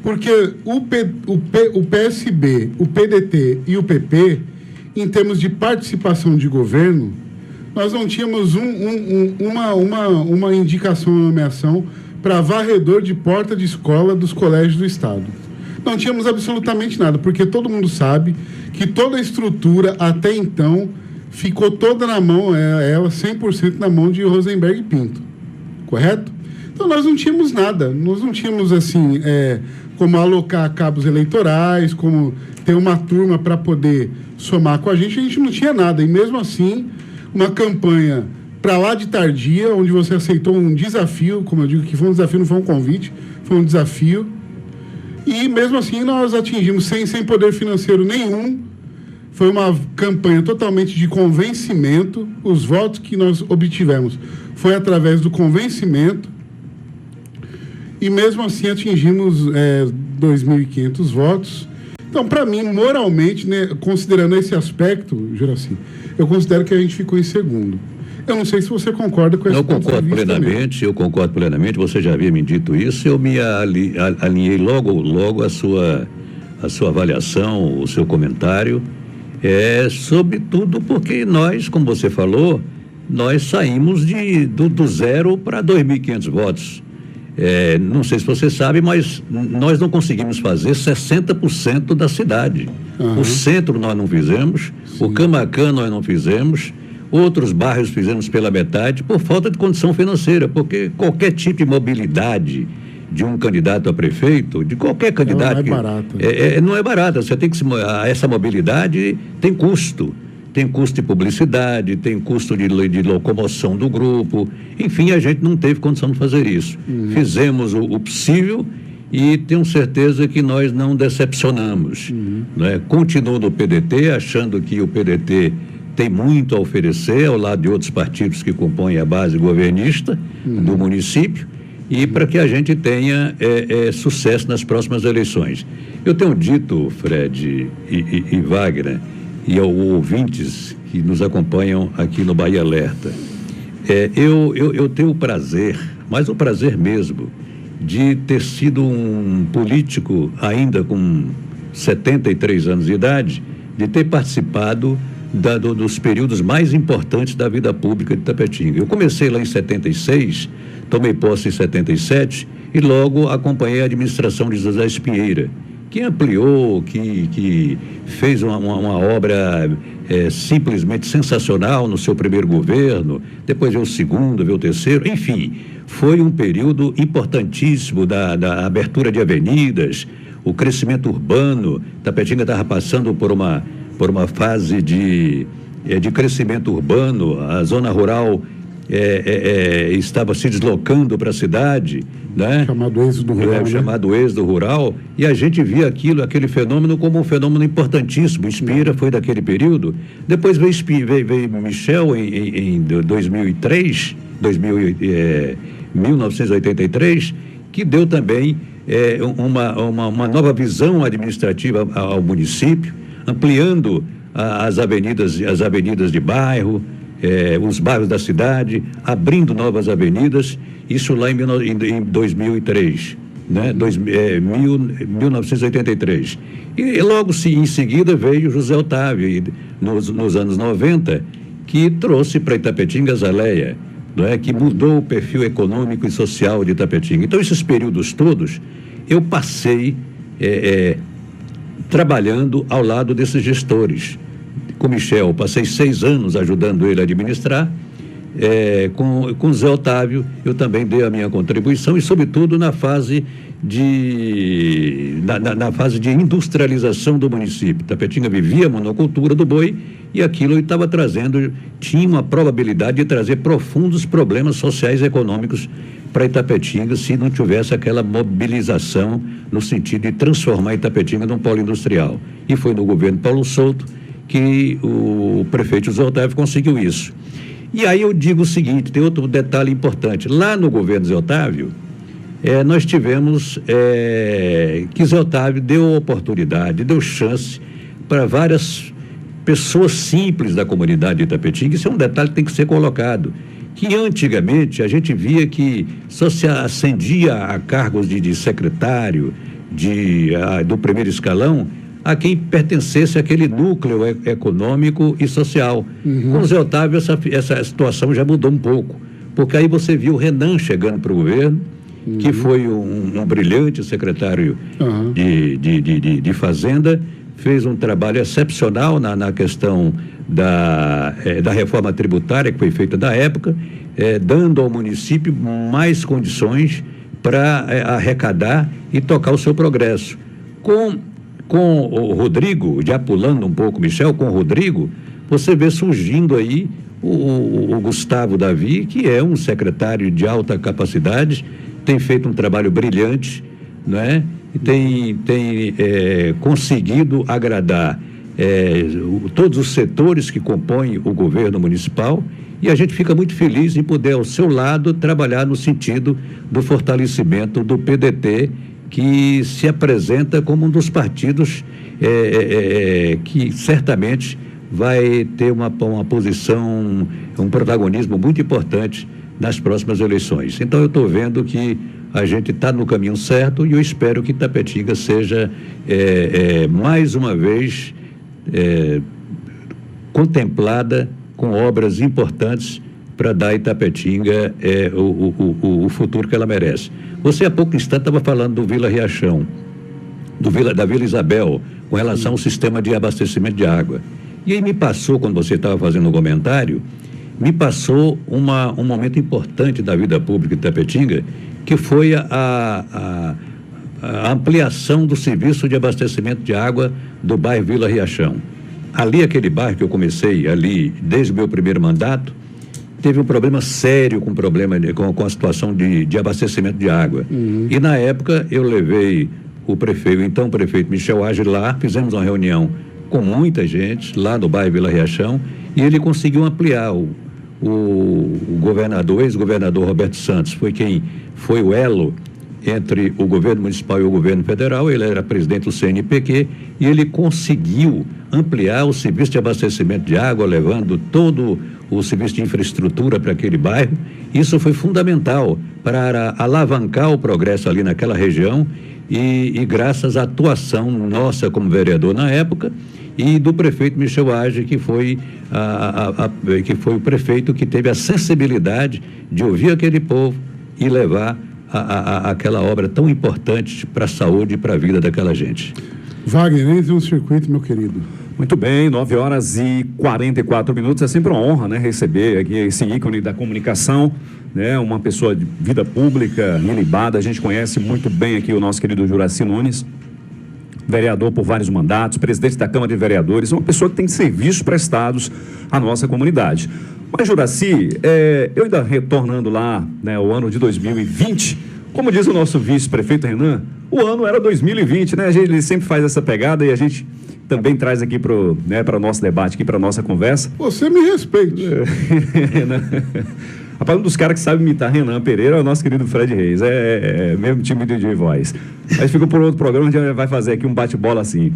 Porque o PSB, o PDT e o PP, em termos de participação de governo, nós não tínhamos uma indicação, uma nomeação para varredor de porta de escola dos colégios do Estado. Não tínhamos absolutamente nada, porque todo mundo sabe que toda a estrutura, até então, ficou toda na mão, ela 100% na mão de Rosenberg Pinto. Correto? Então nós não tínhamos nada, nós não tínhamos assim, como alocar cabos eleitorais, como ter uma turma para poder somar com a gente não tinha nada. E mesmo assim, uma campanha para lá de tardia, onde você aceitou um desafio, como eu digo que foi um desafio, não foi um convite, foi um desafio. E mesmo assim nós atingimos sem poder financeiro nenhum. Foi uma campanha totalmente de convencimento. Os votos que nós obtivemos foi através do convencimento. E mesmo assim atingimos 2.500 votos. Então, para mim, moralmente, né, considerando esse aspecto, Juraci, eu considero que a gente ficou em segundo. Eu não sei se você concorda com esse ponto de vista. Eu concordo plenamente, você já havia me dito isso, eu me alinhei logo a sua avaliação, o seu comentário, sobretudo porque nós, como você falou, nós saímos do zero para 2.500 votos. Não sei se você sabe, mas nós não conseguimos fazer 60% da cidade. Uhum. O centro nós não fizemos, sim. O Camaquã nós não fizemos, outros bairros fizemos pela metade por falta de condição financeira, porque qualquer tipo de mobilidade de um candidato a prefeito, de qualquer candidato... Não é barata. Não é barata, você tem que... Essa mobilidade tem custo. Tem custo de publicidade, tem custo de locomoção do grupo. Enfim, a gente não teve condição de fazer isso. Uhum. Fizemos o possível e tenho certeza que nós não decepcionamos. Uhum. Né? Continuo no PDT, achando que o PDT tem muito a oferecer ao lado de outros partidos que compõem a base governista do município e para que a gente tenha sucesso nas próximas eleições. Eu tenho dito, Fred e Wagner, e aos ouvintes que nos acompanham aqui no Bahia Alerta, eu tenho o prazer, mas o prazer mesmo, de ter sido um político ainda com 73 anos de idade, de ter participado dos períodos mais importantes da vida pública de Itapetinga. Eu comecei lá em 76, tomei posse em 77 e logo acompanhei a administração de José Espieira, que ampliou, que fez uma obra simplesmente sensacional no seu primeiro governo, depois veio o segundo, veio o terceiro, enfim, foi um período importantíssimo da abertura de avenidas, o crescimento urbano. Itapetinga estava passando por uma fase de crescimento urbano, a zona rural estava se deslocando para a cidade, né? Chamado êxodo rural. Chamado êxodo rural, e a gente via aquele fenômeno como um fenômeno importantíssimo. Espieira foi daquele período. Depois veio Michel em 1983, que deu também uma nova visão administrativa ao município, ampliando as avenidas de bairro, os bairros da cidade, abrindo novas avenidas, isso lá em 2003, né? 1983. E logo em seguida veio José Otávio, nos anos 90, que trouxe para Itapetinga a Zaleia, né? Que mudou o perfil econômico e social de Itapetinga. Então, esses períodos todos, eu passei trabalhando ao lado desses gestores. Com Michel, passei 6 anos ajudando ele a administrar. Com Zé Otávio, eu também dei a minha contribuição e, sobretudo, na fase de industrialização do município. Itapetinga vivia a monocultura do boi e aquilo estava tinha uma probabilidade de trazer profundos problemas sociais e econômicos para Itapetinga se não tivesse aquela mobilização no sentido de transformar Itapetinga num polo industrial. E foi no governo Paulo Souto que o prefeito José Otávio conseguiu isso. E aí eu digo o seguinte, tem outro detalhe importante. Lá no governo Zé Otávio, nós tivemos que Zé Otávio deu oportunidade, deu chance para várias pessoas simples da comunidade de Itapetinga. Isso é um detalhe que tem que ser colocado. Que antigamente a gente via que só se ascendia a cargos de secretário, do primeiro escalão, a quem pertencesse àquele núcleo econômico e social. Com o Zé Otávio, essa situação já mudou um pouco, porque aí você viu o Renan chegando para o governo, que foi um brilhante secretário de Fazenda, fez um trabalho excepcional na questão da reforma tributária que foi feita da época, dando ao município mais condições para arrecadar e tocar o seu progresso. Com o Rodrigo, já pulando um pouco, Michel, com o Rodrigo, você vê surgindo aí o Gustavo Davi, que é um secretário de alta capacidade, tem feito um trabalho brilhante, não é? E tem conseguido agradar todos os setores que compõem o governo municipal, e a gente fica muito feliz em poder, ao seu lado, trabalhar no sentido do fortalecimento do PDT, que se apresenta como um dos partidos que certamente vai ter uma posição, um protagonismo muito importante nas próximas eleições. Então eu estou vendo que a gente está no caminho certo, e eu espero que Itapetinga seja mais uma vez contemplada com obras importantes para dar a Itapetinga o futuro que ela merece. Você há pouco instante estava falando do Vila Riachão, da Vila Isabel, com relação ao sistema de abastecimento de água. E aí me passou, quando você estava fazendo o comentário, me passou um momento importante da vida pública de Itapetinga, que foi a ampliação do serviço de abastecimento de água do bairro Vila Riachão. Ali, aquele bairro que eu comecei ali desde o meu primeiro mandato, teve um problema sério com a situação de abastecimento de água. E na época eu levei então o prefeito Michel Age lá, fizemos uma reunião com muita gente lá no bairro Vila Riachão, e ele conseguiu ampliar. O governador, ex-governador Roberto Santos, foi o elo entre o governo municipal e o governo federal. Ele era presidente do CNPq, e ele conseguiu ampliar o serviço de abastecimento de água, levando todo o serviço de infraestrutura para aquele bairro. Isso foi fundamental para alavancar o progresso ali naquela região, e graças à atuação nossa como vereador na época, e do prefeito Michel Age, que foi o prefeito que teve a sensibilidade de ouvir aquele povo e levar aquela obra tão importante para a saúde e para a vida daquela gente. Wagner, entre um circuito, meu querido. Muito bem, 9h44. É sempre uma honra, né, receber aqui esse ícone da comunicação, né, uma pessoa de vida pública, ilibada. A gente conhece muito bem aqui o nosso querido Juraci Nunes, vereador por vários mandatos, presidente da Câmara de Vereadores, uma pessoa que tem serviços prestados à nossa comunidade. Mas, Juraci, eu ainda retornando lá, né, o ano de 2020, como diz o nosso vice-prefeito Renan, o ano era 2020, né? Ele sempre faz essa pegada, e a gente também traz aqui para o nosso debate, aqui para a nossa conversa. Você me respeite. Rapaz, um dos caras que sabe imitar Renan Pereira é o nosso querido Fred Reis. Mesmo time de voz. Mas fica por outro programa, a gente vai fazer aqui um bate-bola assim.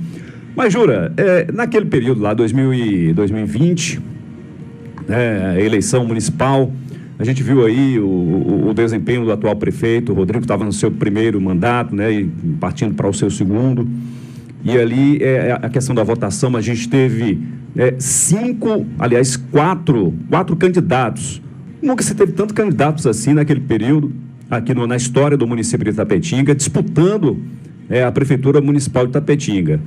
Mas, Jura, naquele período lá, 2020, a eleição municipal, a gente viu aí o desempenho do atual prefeito. O Rodrigo estava no seu primeiro mandato, né, e partindo para o seu segundo. E ali, a questão da votação, a gente teve quatro candidatos. Nunca se teve tantos candidatos assim naquele período, aqui na história do município de Itapetinga, disputando a Prefeitura Municipal de Itapetinga.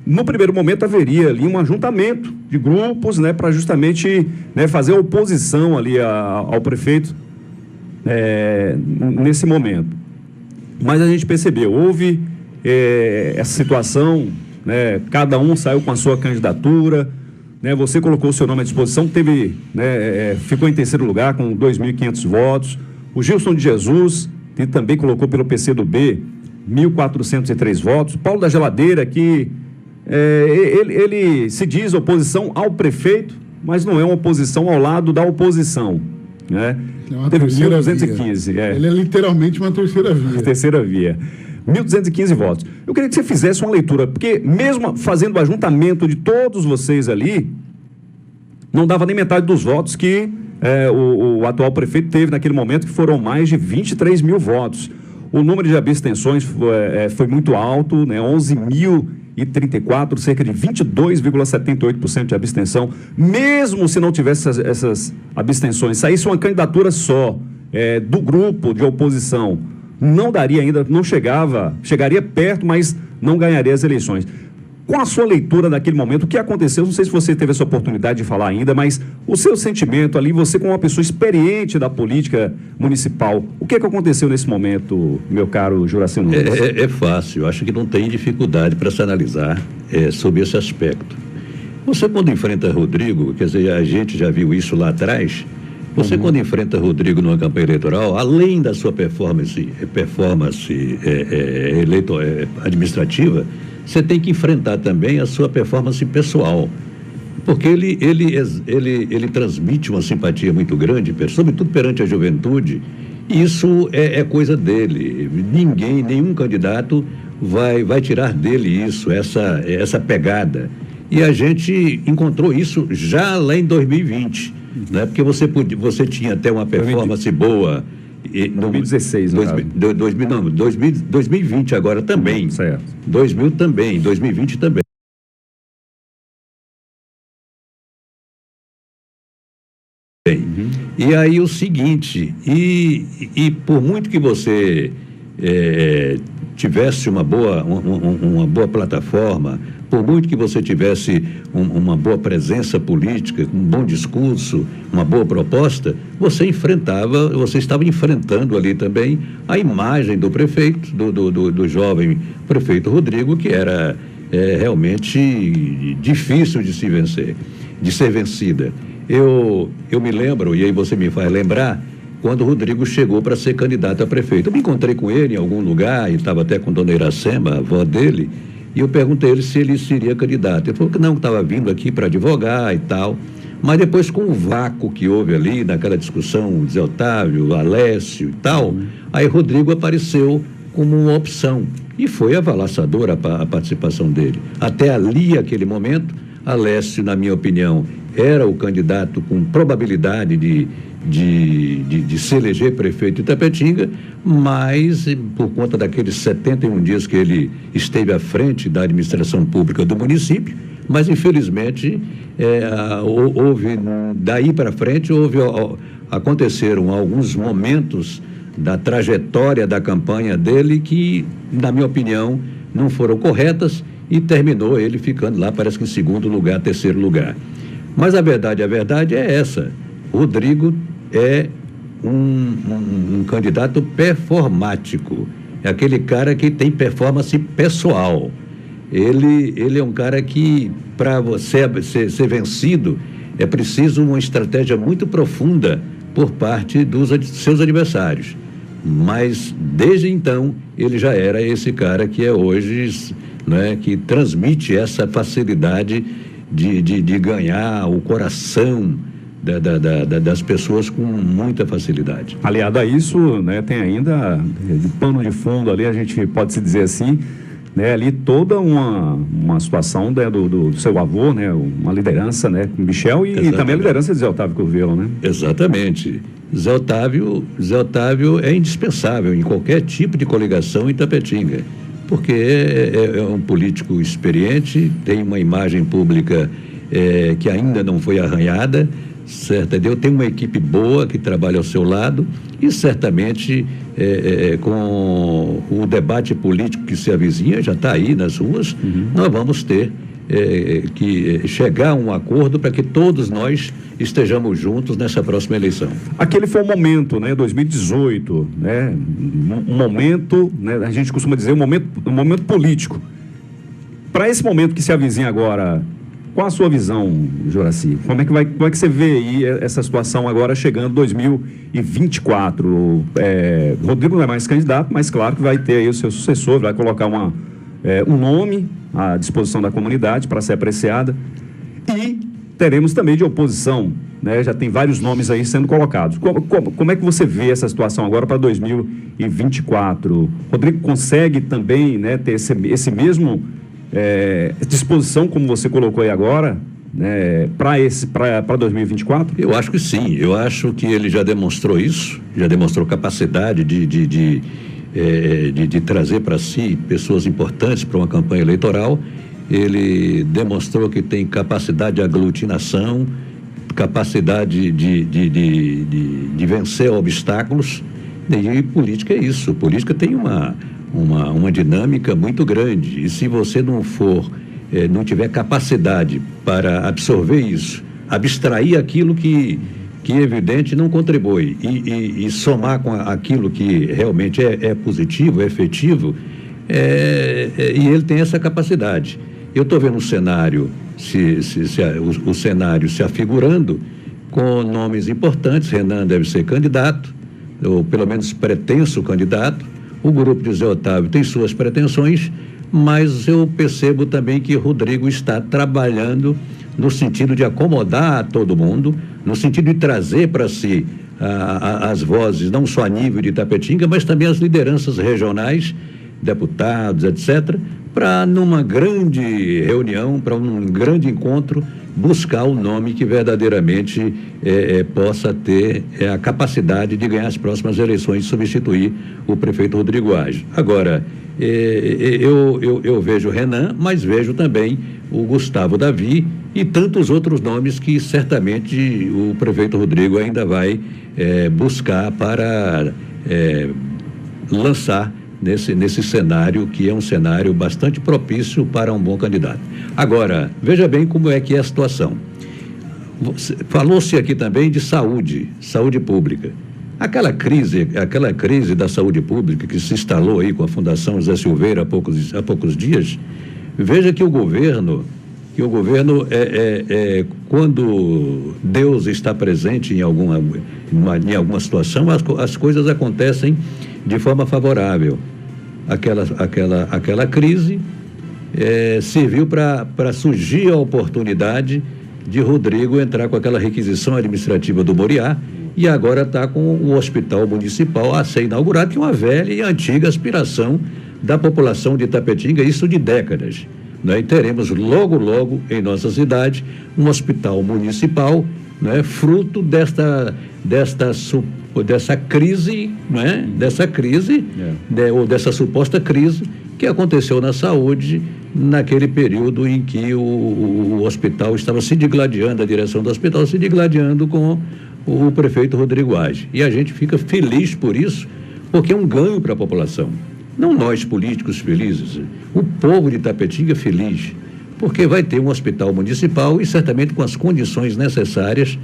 No primeiro momento haveria ali um ajuntamento de grupos, né, para justamente, né, fazer oposição ali ao prefeito nesse momento. Mas a gente percebeu, houve essa situação, né, cada um saiu com a sua candidatura, né, você colocou o seu nome à disposição, teve, né, ficou em terceiro lugar com 2.500 votos. O Gilson de Jesus, que também colocou pelo PCdoB 1.403 votos. Paulo da Geladeira, que ele se diz oposição ao prefeito, mas não é uma oposição ao lado da oposição, né? É uma Teve terceira 1.215. via. Ele é literalmente uma terceira via. Terceira via. 1.215 votos. Eu queria que você fizesse uma leitura, porque mesmo fazendo o ajuntamento de todos vocês ali, não dava nem metade dos votos que o atual prefeito teve naquele momento, que foram mais de 23 mil votos. O número de abstenções foi muito alto, né? 11.034, cerca de 22,78% de abstenção. Mesmo se não tivesse essas abstenções, saísse uma candidatura só do grupo de oposição, não daria ainda, não chegaria perto, mas não ganharia as eleições. Com a sua leitura daquele momento, o que aconteceu? Não sei se você teve essa oportunidade de falar ainda, mas o seu sentimento ali, você como uma pessoa experiente da política municipal, o que aconteceu nesse momento, meu caro Juraci Nunes? É fácil, eu acho que não tem dificuldade para se analisar sobre esse aspecto. Você quando enfrenta Rodrigo, quer dizer, a gente já viu isso lá atrás, você quando enfrenta Rodrigo numa campanha eleitoral, além da sua performance administrativa, você tem que enfrentar também a sua performance pessoal, porque ele transmite uma simpatia muito grande, sobretudo perante a juventude, e isso é coisa dele. Nenhum candidato vai tirar dele isso, essa pegada. E a gente encontrou isso já lá em 2020, né? Porque você tinha até uma performance boa. 2016, 2020 agora também. Certo. 2000 também, 2020 também. E aí o seguinte, e por muito que você tivesse uma boa plataforma, por muito que você tivesse uma boa presença política, um bom discurso, uma boa proposta, você estava enfrentando ali também a imagem do prefeito, do jovem prefeito Rodrigo, que era realmente difícil de ser vencida. Eu me lembro, e aí você me faz lembrar, quando o Rodrigo chegou para ser candidato a prefeito. Eu me encontrei com ele em algum lugar, e estava até com Dona Iracema, a avó dele, e eu perguntei a ele se ele seria candidato. Ele falou que não, que estava vindo aqui para advogar e tal. Mas depois, com o vácuo que houve ali, naquela discussão, Zé Otávio, Alessio e tal, aí Rodrigo apareceu como uma opção. E foi avalaçadora a participação dele. Até ali, aquele momento, Alessio, na minha opinião, era o candidato com probabilidade de se eleger prefeito de Itapetinga, mas por conta daqueles 71 dias que ele esteve à frente da administração pública do município, mas infelizmente daí para frente aconteceram alguns momentos da trajetória da campanha dele que, na minha opinião, não foram corretas e terminou ele ficando lá, parece que em segundo lugar, terceiro lugar. Mas a verdade é essa. Rodrigo é um candidato performático. É aquele cara que tem performance pessoal. Ele é um cara que, para você ser vencido, é preciso uma estratégia muito profunda por parte dos seus adversários. Mas, desde então, ele já era esse cara que é hoje, né, que transmite essa facilidade de ganhar o coração das pessoas com muita facilidade. Aliado a isso, né, tem ainda de pano de fundo ali, a gente pode se dizer assim, né, ali toda uma situação, né, do seu avô, né, uma liderança, né, com Michel e também a liderança de Zé Otávio Curvelo, né? Exatamente. Zé Otávio é indispensável em qualquer tipo de coligação em Itapetinga, porque é um político experiente, tem uma imagem pública que ainda não foi arranhada, certo? Tem uma equipe boa que trabalha ao seu lado e certamente com o debate político que se avizinha, já está aí nas ruas, nós vamos ter que chegar a um acordo para que todos nós estejamos juntos nessa próxima eleição. Aquele foi um momento, né, 2018, né, um momento, né, a gente costuma dizer um momento político. Para esse momento que se avizinha agora, qual a sua visão, Juraci? Como é que você vê aí essa situação agora chegando 2024? Rodrigo não é mais candidato, mas claro que vai ter aí o seu sucessor, vai colocar um nome à disposição da comunidade para ser apreciada, e teremos também de oposição, né? Já tem vários nomes aí sendo colocados. Como é que você vê essa situação agora para 2024? Rodrigo consegue também, né, ter esse mesmo disposição, como você colocou aí agora, né, para 2024? Eu acho que sim. Eu acho que ele já demonstrou isso, já demonstrou capacidade de trazer para si pessoas importantes para uma campanha eleitoral. Ele demonstrou que tem capacidade de aglutinação, capacidade de vencer obstáculos. E política é isso. Política tem uma dinâmica muito grande. E se você não tiver capacidade para absorver isso, abstrair aquilo que é evidente, não contribui, e somar com aquilo que realmente é positivo, é efetivo, e ele tem essa capacidade. Eu estou vendo o cenário o cenário se afigurando com nomes importantes. Renan deve ser candidato, ou pelo menos pretenso candidato. O grupo de Zé Otávio tem suas pretensões, mas eu percebo também que Rodrigo está trabalhando no sentido de acomodar todo mundo, no sentido de trazer para si as vozes, não só a nível de Itapetinga, mas também as lideranças regionais, deputados, etc., para numa grande reunião, para um grande encontro, buscar o nome que verdadeiramente possa ter a capacidade de ganhar as próximas eleições e substituir o prefeito Rodrigo Age. Agora, eu vejo o Renan, mas vejo também o Gustavo Davi e tantos outros nomes que certamente o prefeito Rodrigo ainda vai buscar para lançar nesse cenário, que é um cenário bastante propício para um bom candidato. Agora, veja bem como é que é a situação. Falou-se aqui também de saúde pública. Aquela crise da saúde pública que se instalou aí com a Fundação José Silveira há poucos dias, veja que o governo, quando Deus está presente em alguma situação, as coisas acontecem de forma favorável. Aquela crise serviu para surgir a oportunidade de Rodrigo entrar com aquela requisição administrativa do Moriá, e agora está com o hospital municipal a ser inaugurado, que é uma velha e antiga aspiração da população de Itapetinga, isso de décadas. E teremos logo em nossa cidade um hospital municipal, fruto dessa crise, ou dessa suposta crise que aconteceu na saúde naquele período em que o hospital estava se digladiando, a direção do hospital se digladiando com o prefeito Rodrigo Age. E a gente fica feliz por isso, porque é um ganho para a população. Não nós políticos felizes, o povo de Itapetinga feliz, porque vai ter um hospital municipal e certamente com as condições necessárias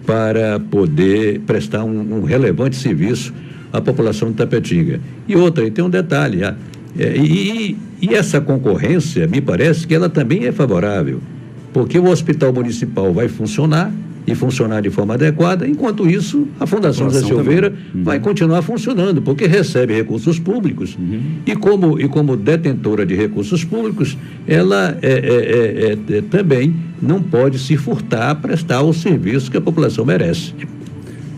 para poder prestar um relevante serviço à população de Itapetinga. E outra, e tem um detalhe, e essa concorrência, me parece que ela também é favorável, porque o hospital municipal vai funcionar e funcionar de forma adequada, enquanto isso, a Fundação José Silveira vai continuar funcionando, porque recebe recursos públicos, e como detentora de recursos públicos, ela também não pode se furtar a prestar o serviço que a população merece.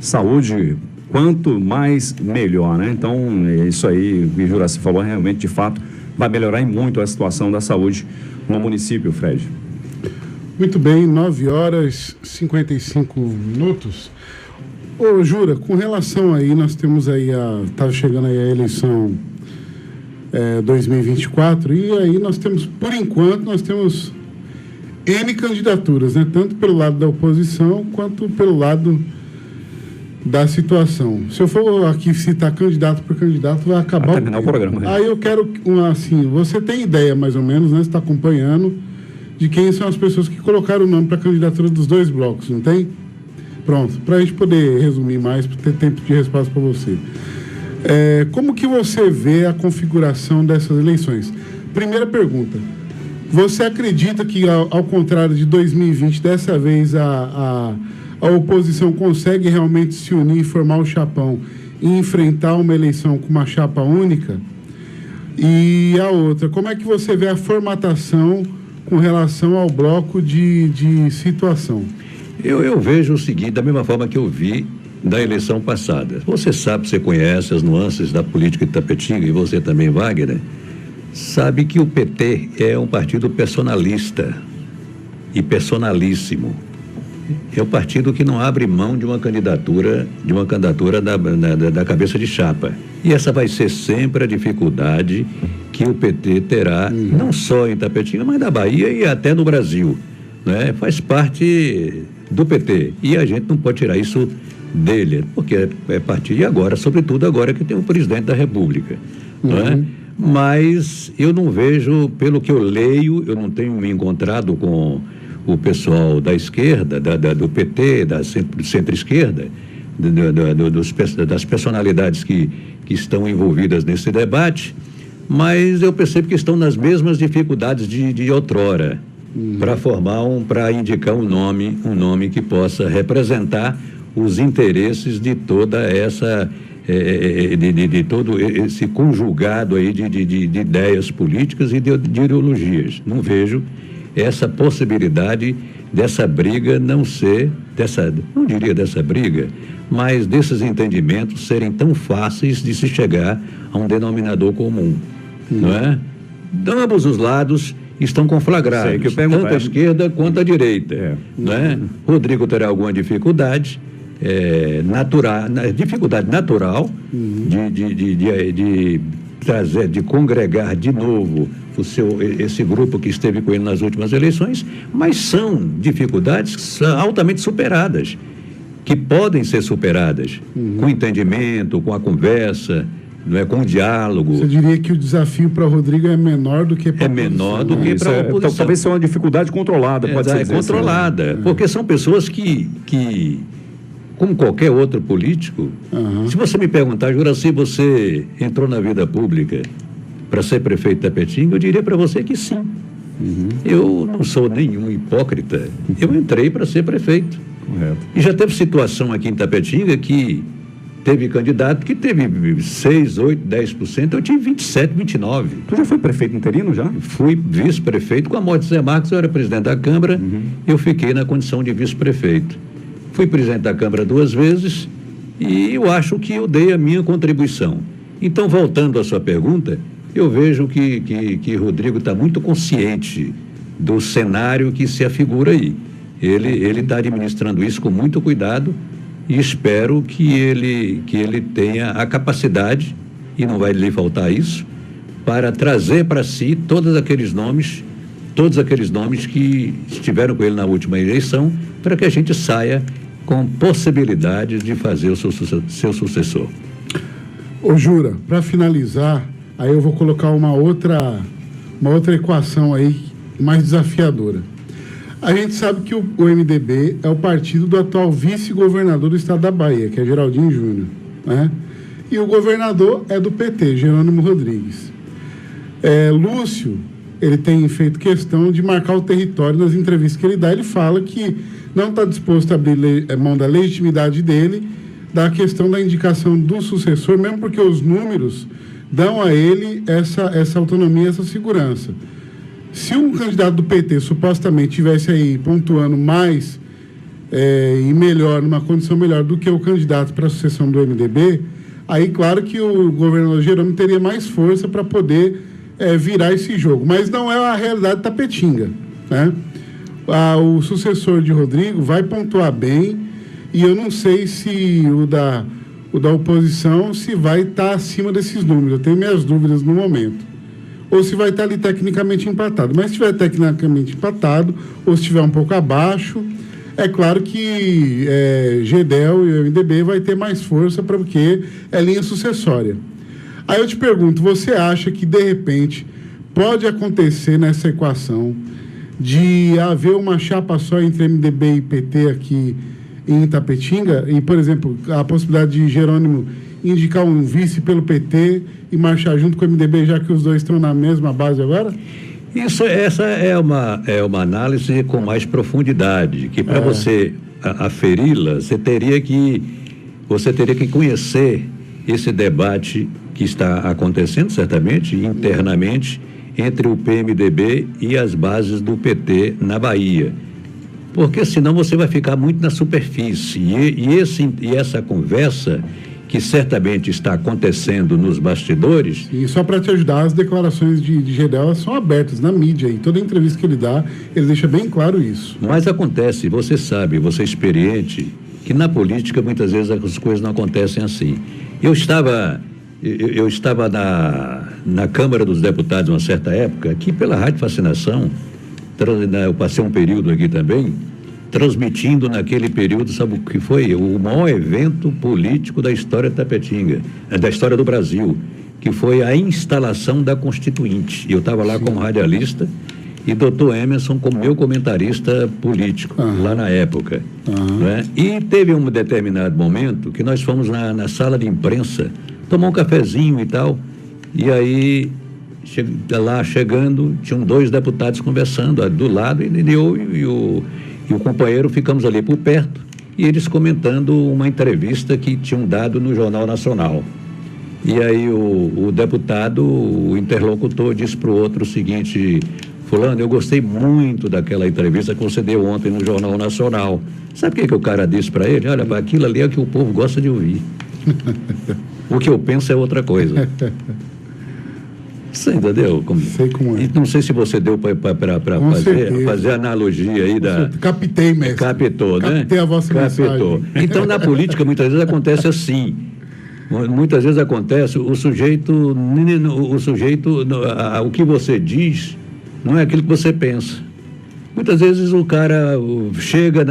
Saúde, quanto mais melhor, né? Então, é isso aí, o Juraci falou, realmente, de fato, vai melhorar muito a situação da saúde no município, Fred. Muito bem, 9h55. Ô, Jura, com relação aí, nós temos aí tá chegando aí a eleição 2024, e aí nós temos, por enquanto, N candidaturas, né? Tanto pelo lado da oposição, quanto pelo lado da situação. Se eu for aqui citar candidato por candidato, vai acabar terminar o programa. Aí eu quero, você tem ideia, mais ou menos, né? Você está acompanhando de quem são as pessoas que colocaram o nome para a candidatura dos dois blocos, não tem? Pronto, para a gente poder resumir mais, para ter tempo de resposta para você. Como que você vê a configuração dessas eleições? Primeira pergunta, você acredita que, ao contrário de 2020, dessa vez a oposição consegue realmente se unir, formar o chapão e enfrentar uma eleição com uma chapa única? E a outra, como é que você vê a formatação com relação ao bloco de situação? Eu vejo o seguinte, da mesma forma que eu vi da eleição passada. Você sabe, você conhece as nuances da política de Itapetinga, e você também, Wagner, sabe que o PT é um partido personalista e personalíssimo. É um partido que não abre mão de uma candidatura da cabeça de chapa. E essa vai ser sempre a dificuldade que o PT terá, não só em Itapetinga, mas na Bahia e até no Brasil, né? Faz parte do PT. E a gente não pode tirar isso dele, porque é partido, e agora, sobretudo agora que tem um presidente da República, não é? Mas eu não vejo, pelo que eu leio, eu não tenho me encontrado com o pessoal da esquerda, do PT, da centro-esquerda, das personalidades que estão envolvidas nesse debate, mas eu percebo que estão nas mesmas dificuldades de outrora, para indicar um nome que possa representar os interesses de toda essa, de todo esse conjugado aí de ideias políticas e de ideologias. Não vejo essa possibilidade dessa briga não ser, não diria dessa briga, mas desses entendimentos serem tão fáceis de se chegar a um denominador comum, não é? De ambos os lados estão conflagrados, tanto a esquerda quanto a direita, não é? Rodrigo terá alguma dificuldade, dificuldade natural de trazer, de congregar de novo esse grupo que esteve com ele nas últimas eleições, mas são dificuldades altamente superadas, que podem ser superadas com entendimento, com a conversa, não é, com o diálogo. Você diria que o desafio para Rodrigo é menor do que para a oposição? É menor do que para a oposição. Talvez seja uma dificuldade controlada, pode ser. Controlada, porque são pessoas que como qualquer outro político, se você me perguntar, Juraci, você entrou na vida pública para ser prefeito de Itapetinga, eu diria para você que sim. Eu não sou nenhum hipócrita, eu entrei para ser prefeito. Correto. E já teve situação aqui em Itapetinga que teve candidato que teve 6, 8, 10%, eu tive 27, 29%. Tu já foi prefeito interino já? Fui vice-prefeito, com a morte de Zé Marcos, eu era presidente da Câmara, eu fiquei na condição de vice-prefeito. Fui presidente da Câmara 2 vezes e eu acho que eu dei a minha contribuição. Então, voltando à sua pergunta, eu vejo que Rodrigo está muito consciente do cenário que se afigura aí. Ele está administrando isso com muito cuidado e espero que ele tenha a capacidade, e não vai lhe faltar isso, para trazer para si todos aqueles nomes que estiveram com ele na última eleição, para que a gente saia com possibilidade de fazer o seu sucessor. Ô Jura, para finalizar, aí eu vou colocar uma outra equação aí mais desafiadora. A gente sabe que o MDB é o partido do atual vice-governador do estado da Bahia, que é Geraldinho Júnior, né? E o governador é do PT, Jerônimo Rodrigues. Lúcio, ele tem feito questão de marcar o território nas entrevistas que ele dá. Ele fala que não está disposto a abrir mão da legitimidade dele, da questão da indicação do sucessor, mesmo porque os números dão a ele essa autonomia, essa segurança. Se um candidato do PT supostamente tivesse aí pontuando mais e melhor, numa condição melhor do que o candidato para a sucessão do MDB, aí claro que o governador Jerônimo teria mais força para poder virar esse jogo. Mas não é a realidade de Itapetinga, né? O sucessor de Rodrigo vai pontuar bem e eu não sei se o da oposição se vai estar acima desses números. Eu tenho minhas dúvidas no momento. Ou se vai estar ali tecnicamente empatado. Mas se estiver tecnicamente empatado, ou se estiver um pouco abaixo, é claro que GDEL e o MDB vai ter mais força porque é linha sucessória. Aí eu te pergunto, você acha que de repente pode acontecer nessa equação de haver uma chapa só entre MDB e PT aqui em Itapetinga? E, por exemplo, a possibilidade de Jerônimo indicar um vice pelo PT e marchar junto com o MDB, já que os dois estão na mesma base agora? Essa é uma análise com mais profundidade, que para você aferi-la, você teria que conhecer esse debate que está acontecendo, certamente, internamente, entre o PMDB e as bases do PT na Bahia. Porque senão você vai ficar muito na superfície. E essa conversa, que certamente está acontecendo nos bastidores... E só para te ajudar, as declarações de Gedel são abertas na mídia, e toda entrevista que ele dá, ele deixa bem claro isso. Mas acontece, você sabe, você é experiente, que na política muitas vezes as coisas não acontecem assim. Eu estava na Câmara dos Deputados uma certa época, aqui pela Rádio Fascinação, eu passei um período aqui também, transmitindo naquele período, sabe o que foi? O maior evento político da história de Tapetinga, da história do Brasil, que foi a instalação da Constituinte. Eu estava lá como radialista e Dr. Emerson como meu comentarista político, lá na época. Né? E teve um determinado momento que nós fomos na sala de imprensa tomar um cafezinho e tal, e aí lá chegando, tinham 2 deputados conversando do lado, e eu e o companheiro ficamos ali por perto, e eles comentando uma entrevista que tinham dado no Jornal Nacional. E aí o deputado, o interlocutor, disse para o outro o seguinte: fulano, eu gostei muito daquela entrevista que você deu ontem no Jornal Nacional. Sabe o que o cara disse para ele? Olha, aquilo ali é o que o povo gosta de ouvir. O que eu penso é outra coisa. Você entendeu? Sei como é. Não sei se você deu para fazer a analogia aí da... Captei, mestre. Captou, né? Captei a vossa mensagem. Então, na política, muitas vezes acontece assim. Muitas vezes acontece, o sujeito, o que você diz não é aquilo que você pensa. Muitas vezes o cara chega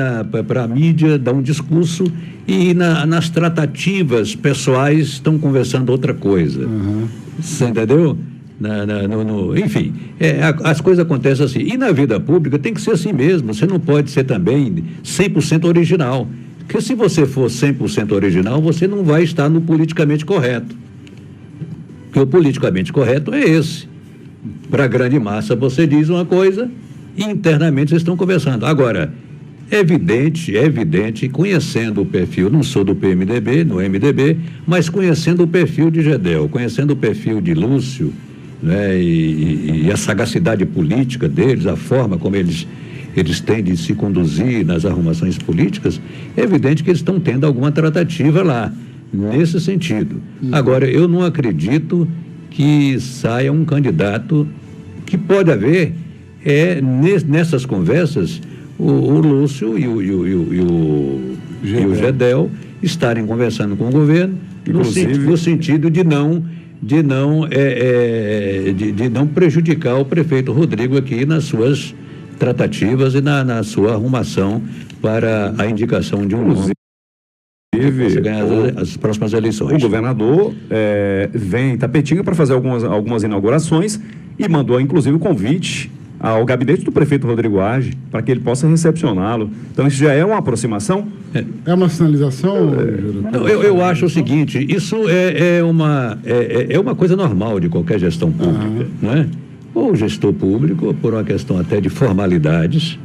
para a mídia, dá um discurso e nas tratativas pessoais estão conversando outra coisa. Você entendeu? Enfim, as coisas acontecem assim. E na vida pública tem que ser assim mesmo. Você não pode ser também 100% original. Porque se você for 100% original, você não vai estar no politicamente correto. Porque o politicamente correto é esse. Para a grande massa você diz uma coisa e internamente vocês estão conversando. Agora, é evidente, conhecendo o perfil, não sou do PMDB, no MDB, mas conhecendo o perfil de Gedel, conhecendo o perfil de Lúcio, né, e a sagacidade política deles, a forma como eles têm de se conduzir nas arrumações políticas, é evidente que eles estão tendo alguma tratativa lá, nesse sentido. Agora, eu não acredito que saia um candidato, que pode haver, nessas conversas, o Lúcio e o Gedel estarem conversando com o governo, no sentido de não prejudicar o prefeito Rodrigo aqui nas suas tratativas e na sua arrumação para a indicação de um nome para ganhar as próximas eleições. O governador vem em Tapetinga para fazer algumas inaugurações e mandou, inclusive, o convite ao gabinete do prefeito Rodrigo Age para que ele possa recepcioná-lo. Então, isso já é uma aproximação? É uma sinalização? Eu acho o seguinte, isso é uma coisa normal de qualquer gestão pública, não é? Ou gestor público, por uma questão até de formalidades,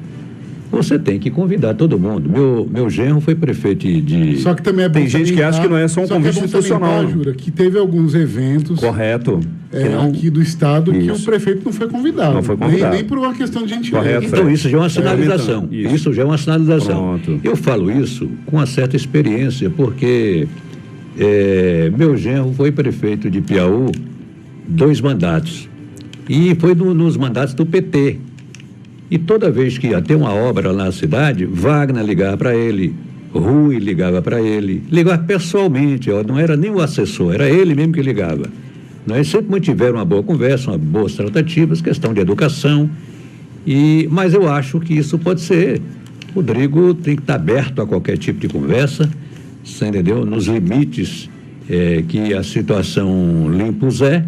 você tem que convidar todo mundo. Meu genro foi prefeito de... Só que também é bom tem gente que acha que não é só um convite institucional. Jura, que teve alguns eventos... Correto. Aqui do estado que o prefeito não foi convidado. Não foi convidado. Nem por uma questão de gentileza. Correto, então, isso já é uma sinalização. Isso já é uma sinalização. Pronto. Eu falo isso com uma certa experiência, porque meu genro foi prefeito de Piauí 2 mandatos. E foi nos mandatos do PT. E toda vez que ia ter uma obra lá na cidade, Wagner ligava para ele, Rui ligava para ele, ligava pessoalmente, não era nem o assessor, era ele mesmo que ligava. Nós sempre mantiveram uma boa conversa, uma boas tratativas, questão de educação, mas eu acho que isso pode ser. Rodrigo tem que estar aberto a qualquer tipo de conversa, você entendeu? Nos limites que a situação lhe impuser,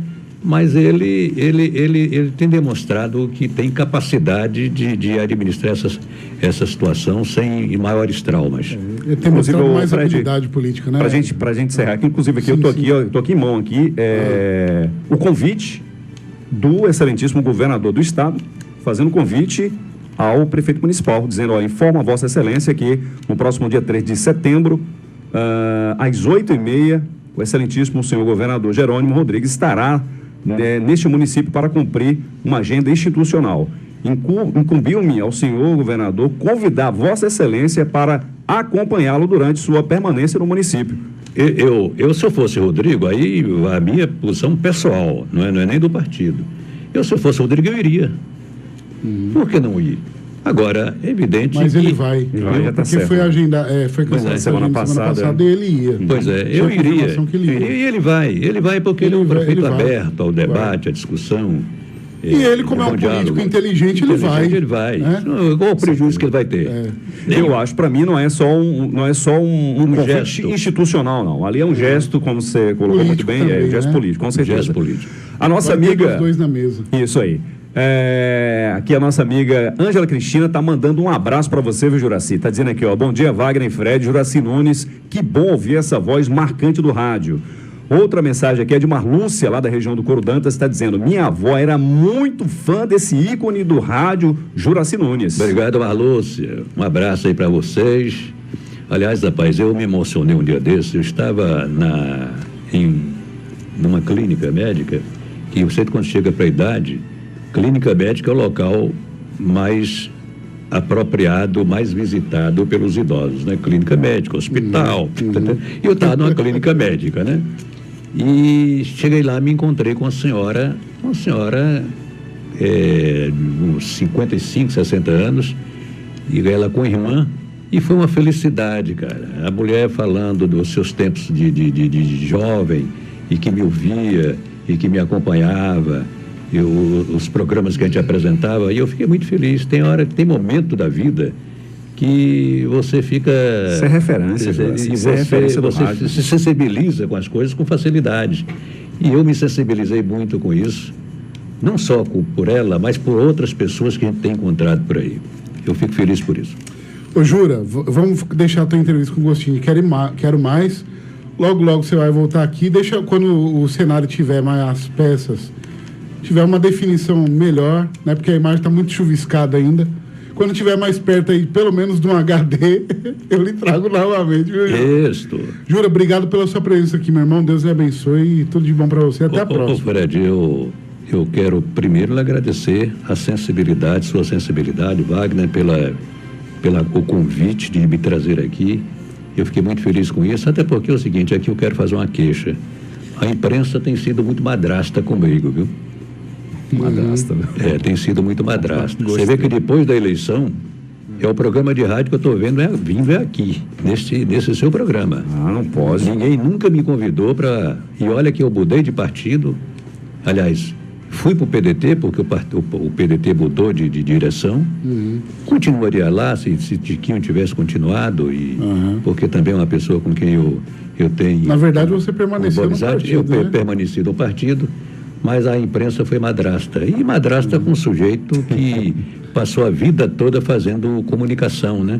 mas ele tem demonstrado que tem capacidade de administrar essa situação sem maiores traumas. Ele tem mostrado mais habilidade política, né? Pra gente encerrar aqui, inclusive aqui, eu tô aqui em mão aqui, o convite do excelentíssimo governador do estado, fazendo convite ao prefeito municipal, dizendo, informa a Vossa Excelência que no próximo dia 3 de setembro, às 8h30, o excelentíssimo senhor governador Jerônimo Rodrigues estará neste município para cumprir uma agenda institucional. Incumbiu-me ao senhor governador convidar Vossa Excelência para acompanhá-lo durante sua permanência no município. Se eu fosse Rodrigo, aí a minha posição pessoal, não é nem do partido. Se eu fosse Rodrigo, eu iria. Por que não ir? Agora, é evidente Mas que... ele vai, já tá porque certo. foi agendado, foi cancelado semana passada, e ele ia. Pois é, eu iria. E ele vai porque ele é um prefeito aberto ao debate, à discussão. E ele, como é um político inteligente, ele vai. Ele vai. Qual o prejuízo que ele vai ter? Eu acho, para mim, não é só um gesto institucional, não. Ali é um gesto, como você colocou muito bem, também, é um gesto político, com certeza. Gesto político. A nossa Vai ter amiga... os dois na mesa. Isso aí. Aqui a nossa amiga Ângela Cristina tá mandando um abraço para você, viu, Juraci? Tá dizendo aqui, ó, bom dia, Wagner e Fred, Juraci Nunes, que bom ouvir essa voz marcante do rádio. Outra mensagem aqui é de Marlúcia, lá da região do Coro Dantas, está dizendo, minha avó era muito fã desse ícone do rádio, Juraci Nunes. Obrigado, Marlúcia. Um abraço aí para vocês. Aliás, rapaz, eu me emocionei um dia desse, eu estava numa clínica médica, que você, quando chega para a idade, clínica médica é o local mais apropriado, mais visitado pelos idosos, né? Clínica médica, hospital. E eu estava numa clínica médica, né? E cheguei lá, me encontrei com uma senhora de uns 55, 60 anos, e ela com a irmã, e foi uma felicidade, cara. A mulher falando dos seus tempos de jovem, e que me ouvia, e que me acompanhava, e os programas que a gente apresentava, e eu fiquei muito feliz. Tem momento da vida que você fica... Isso é referência, você se sensibiliza com as coisas com facilidade. E eu me sensibilizei muito com isso, não só por ela, mas por outras pessoas que a gente tem encontrado por aí. Eu fico feliz por isso. Ô, Jura, vamos deixar a tua entrevista com o gostinho. Quero mais. Logo você vai voltar aqui. Deixa quando o cenário tiver mais as peças, tiver uma definição melhor, né? Porque a imagem está muito chuviscada ainda. Quando tiver mais perto aí, pelo menos de um HD, eu lhe trago novamente, viu, Jura? Isso. Jura, obrigado pela sua presença aqui, meu irmão. Deus lhe abençoe e tudo de bom para você. Até a próxima. Fred, eu quero primeiro lhe agradecer a sensibilidade, sua sensibilidade, Wagner, o convite de me trazer aqui. Eu fiquei muito feliz com isso, até porque é o seguinte, aqui eu quero fazer uma queixa. A imprensa tem sido muito madrasta comigo, viu? Madrasta. Tem sido muito madrasta. Você vê que depois da eleição, é o programa de rádio que eu estou vindo aqui, nesse seu programa. Não pode. Ninguém nunca me convidou para... E olha que eu mudei de partido. Aliás, fui para o PDT, porque o PDT mudou de direção. Continuaria lá se Tiquinho tivesse continuado, porque também é uma pessoa com quem eu tenho... Na verdade, você permaneceu no partido, eu permaneci no partido, mas a imprensa foi madrasta. E madrasta com um sujeito que passou a vida toda fazendo comunicação, né?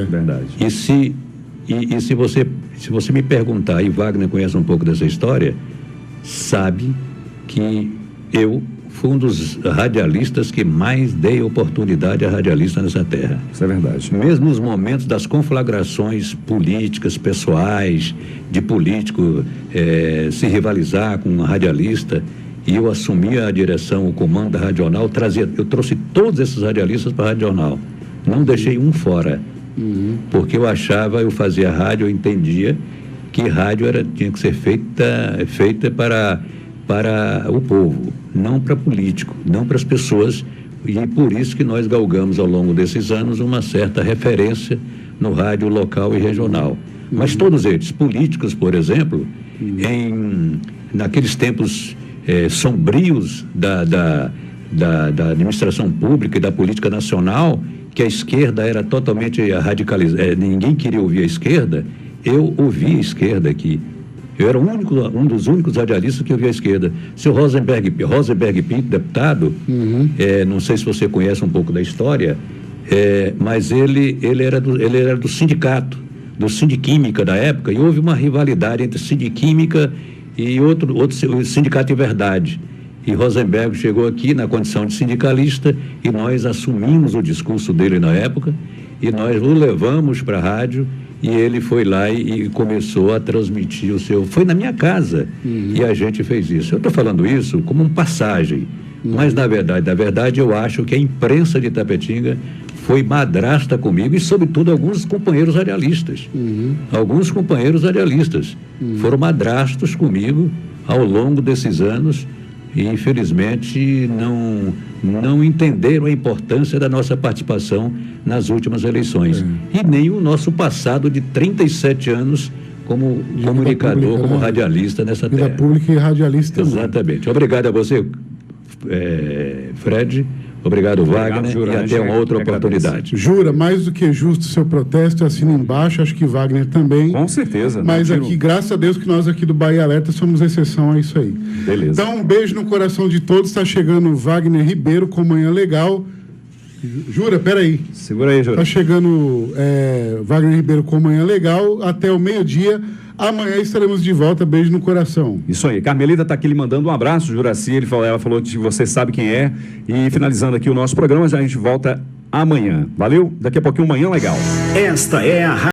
Verdade. E se você me perguntar, e Wagner conhece um pouco dessa história, sabe que eu fui um dos radialistas que mais dei oportunidade a radialista nessa terra. Isso é verdade. Mesmo nos momentos das conflagrações políticas, pessoais, de político se rivalizar com um radialista, e eu assumi a direção, o comando da Rádio Jornal, eu trouxe todos esses radialistas para a Rádio Jornal. Não deixei um fora. Porque eu fazia rádio, eu entendia que rádio tinha que ser feita para o povo, não para político, não para as pessoas, e por isso que nós galgamos ao longo desses anos uma certa referência no rádio local e regional. Mas todos eles, políticos, por exemplo, naqueles tempos sombrios da administração pública e da política nacional, que a esquerda era totalmente radicalizada, ninguém queria ouvir a esquerda, eu ouvi a esquerda aqui. Eu era um dos únicos radialistas que ouvia a esquerda. Seu Rosenberg Pinto, deputado, não sei se você conhece um pouco da história, mas ele era do sindicato, do Sindiquímica da época, e houve uma rivalidade entre Sindiquímica e outro sindicato de verdade. E Rosenberg chegou aqui na condição de sindicalista e nós assumimos o discurso dele na época e nós o levamos para a rádio e ele foi lá e começou a transmitir o seu... Foi na minha casa e a gente fez isso. Eu estou falando isso como uma passagem, mas na verdade eu acho que a imprensa de Itapetinga foi madrasta comigo e, sobretudo, alguns companheiros radialistas. Alguns companheiros radialistas foram madrastos comigo ao longo desses anos e, infelizmente, não entenderam a importância da nossa participação nas últimas eleições. E nem o nosso passado de 37 anos como comunicador, pública, como né? radialista nessa Vida terra. pública e radialista também. Exatamente. Obrigado a você, Fred. Obrigado, Wagner. Jura, e até uma outra agradeço. oportunidade. Jura, mais do que justo o seu protesto, assina embaixo, acho que Wagner também. Com certeza. Mas não tiro- aqui, graças a Deus que nós aqui do Bahia Alerta somos exceção a isso aí. Beleza. Então, um beijo no coração de todos. Está chegando o Wagner Ribeiro com Manhã Legal. Jura, peraí. Segura aí, Jura. Está chegando Wagner Ribeiro com Manhã Legal até o meio-dia. Amanhã estaremos de volta. Beijo no coração. Isso aí. Carmelita está aqui lhe mandando um abraço, Juraci. Ela falou que você sabe quem é. E finalizando aqui o nosso programa, já a gente volta amanhã. Valeu? Daqui a pouquinho, Manhã Legal. Esta é a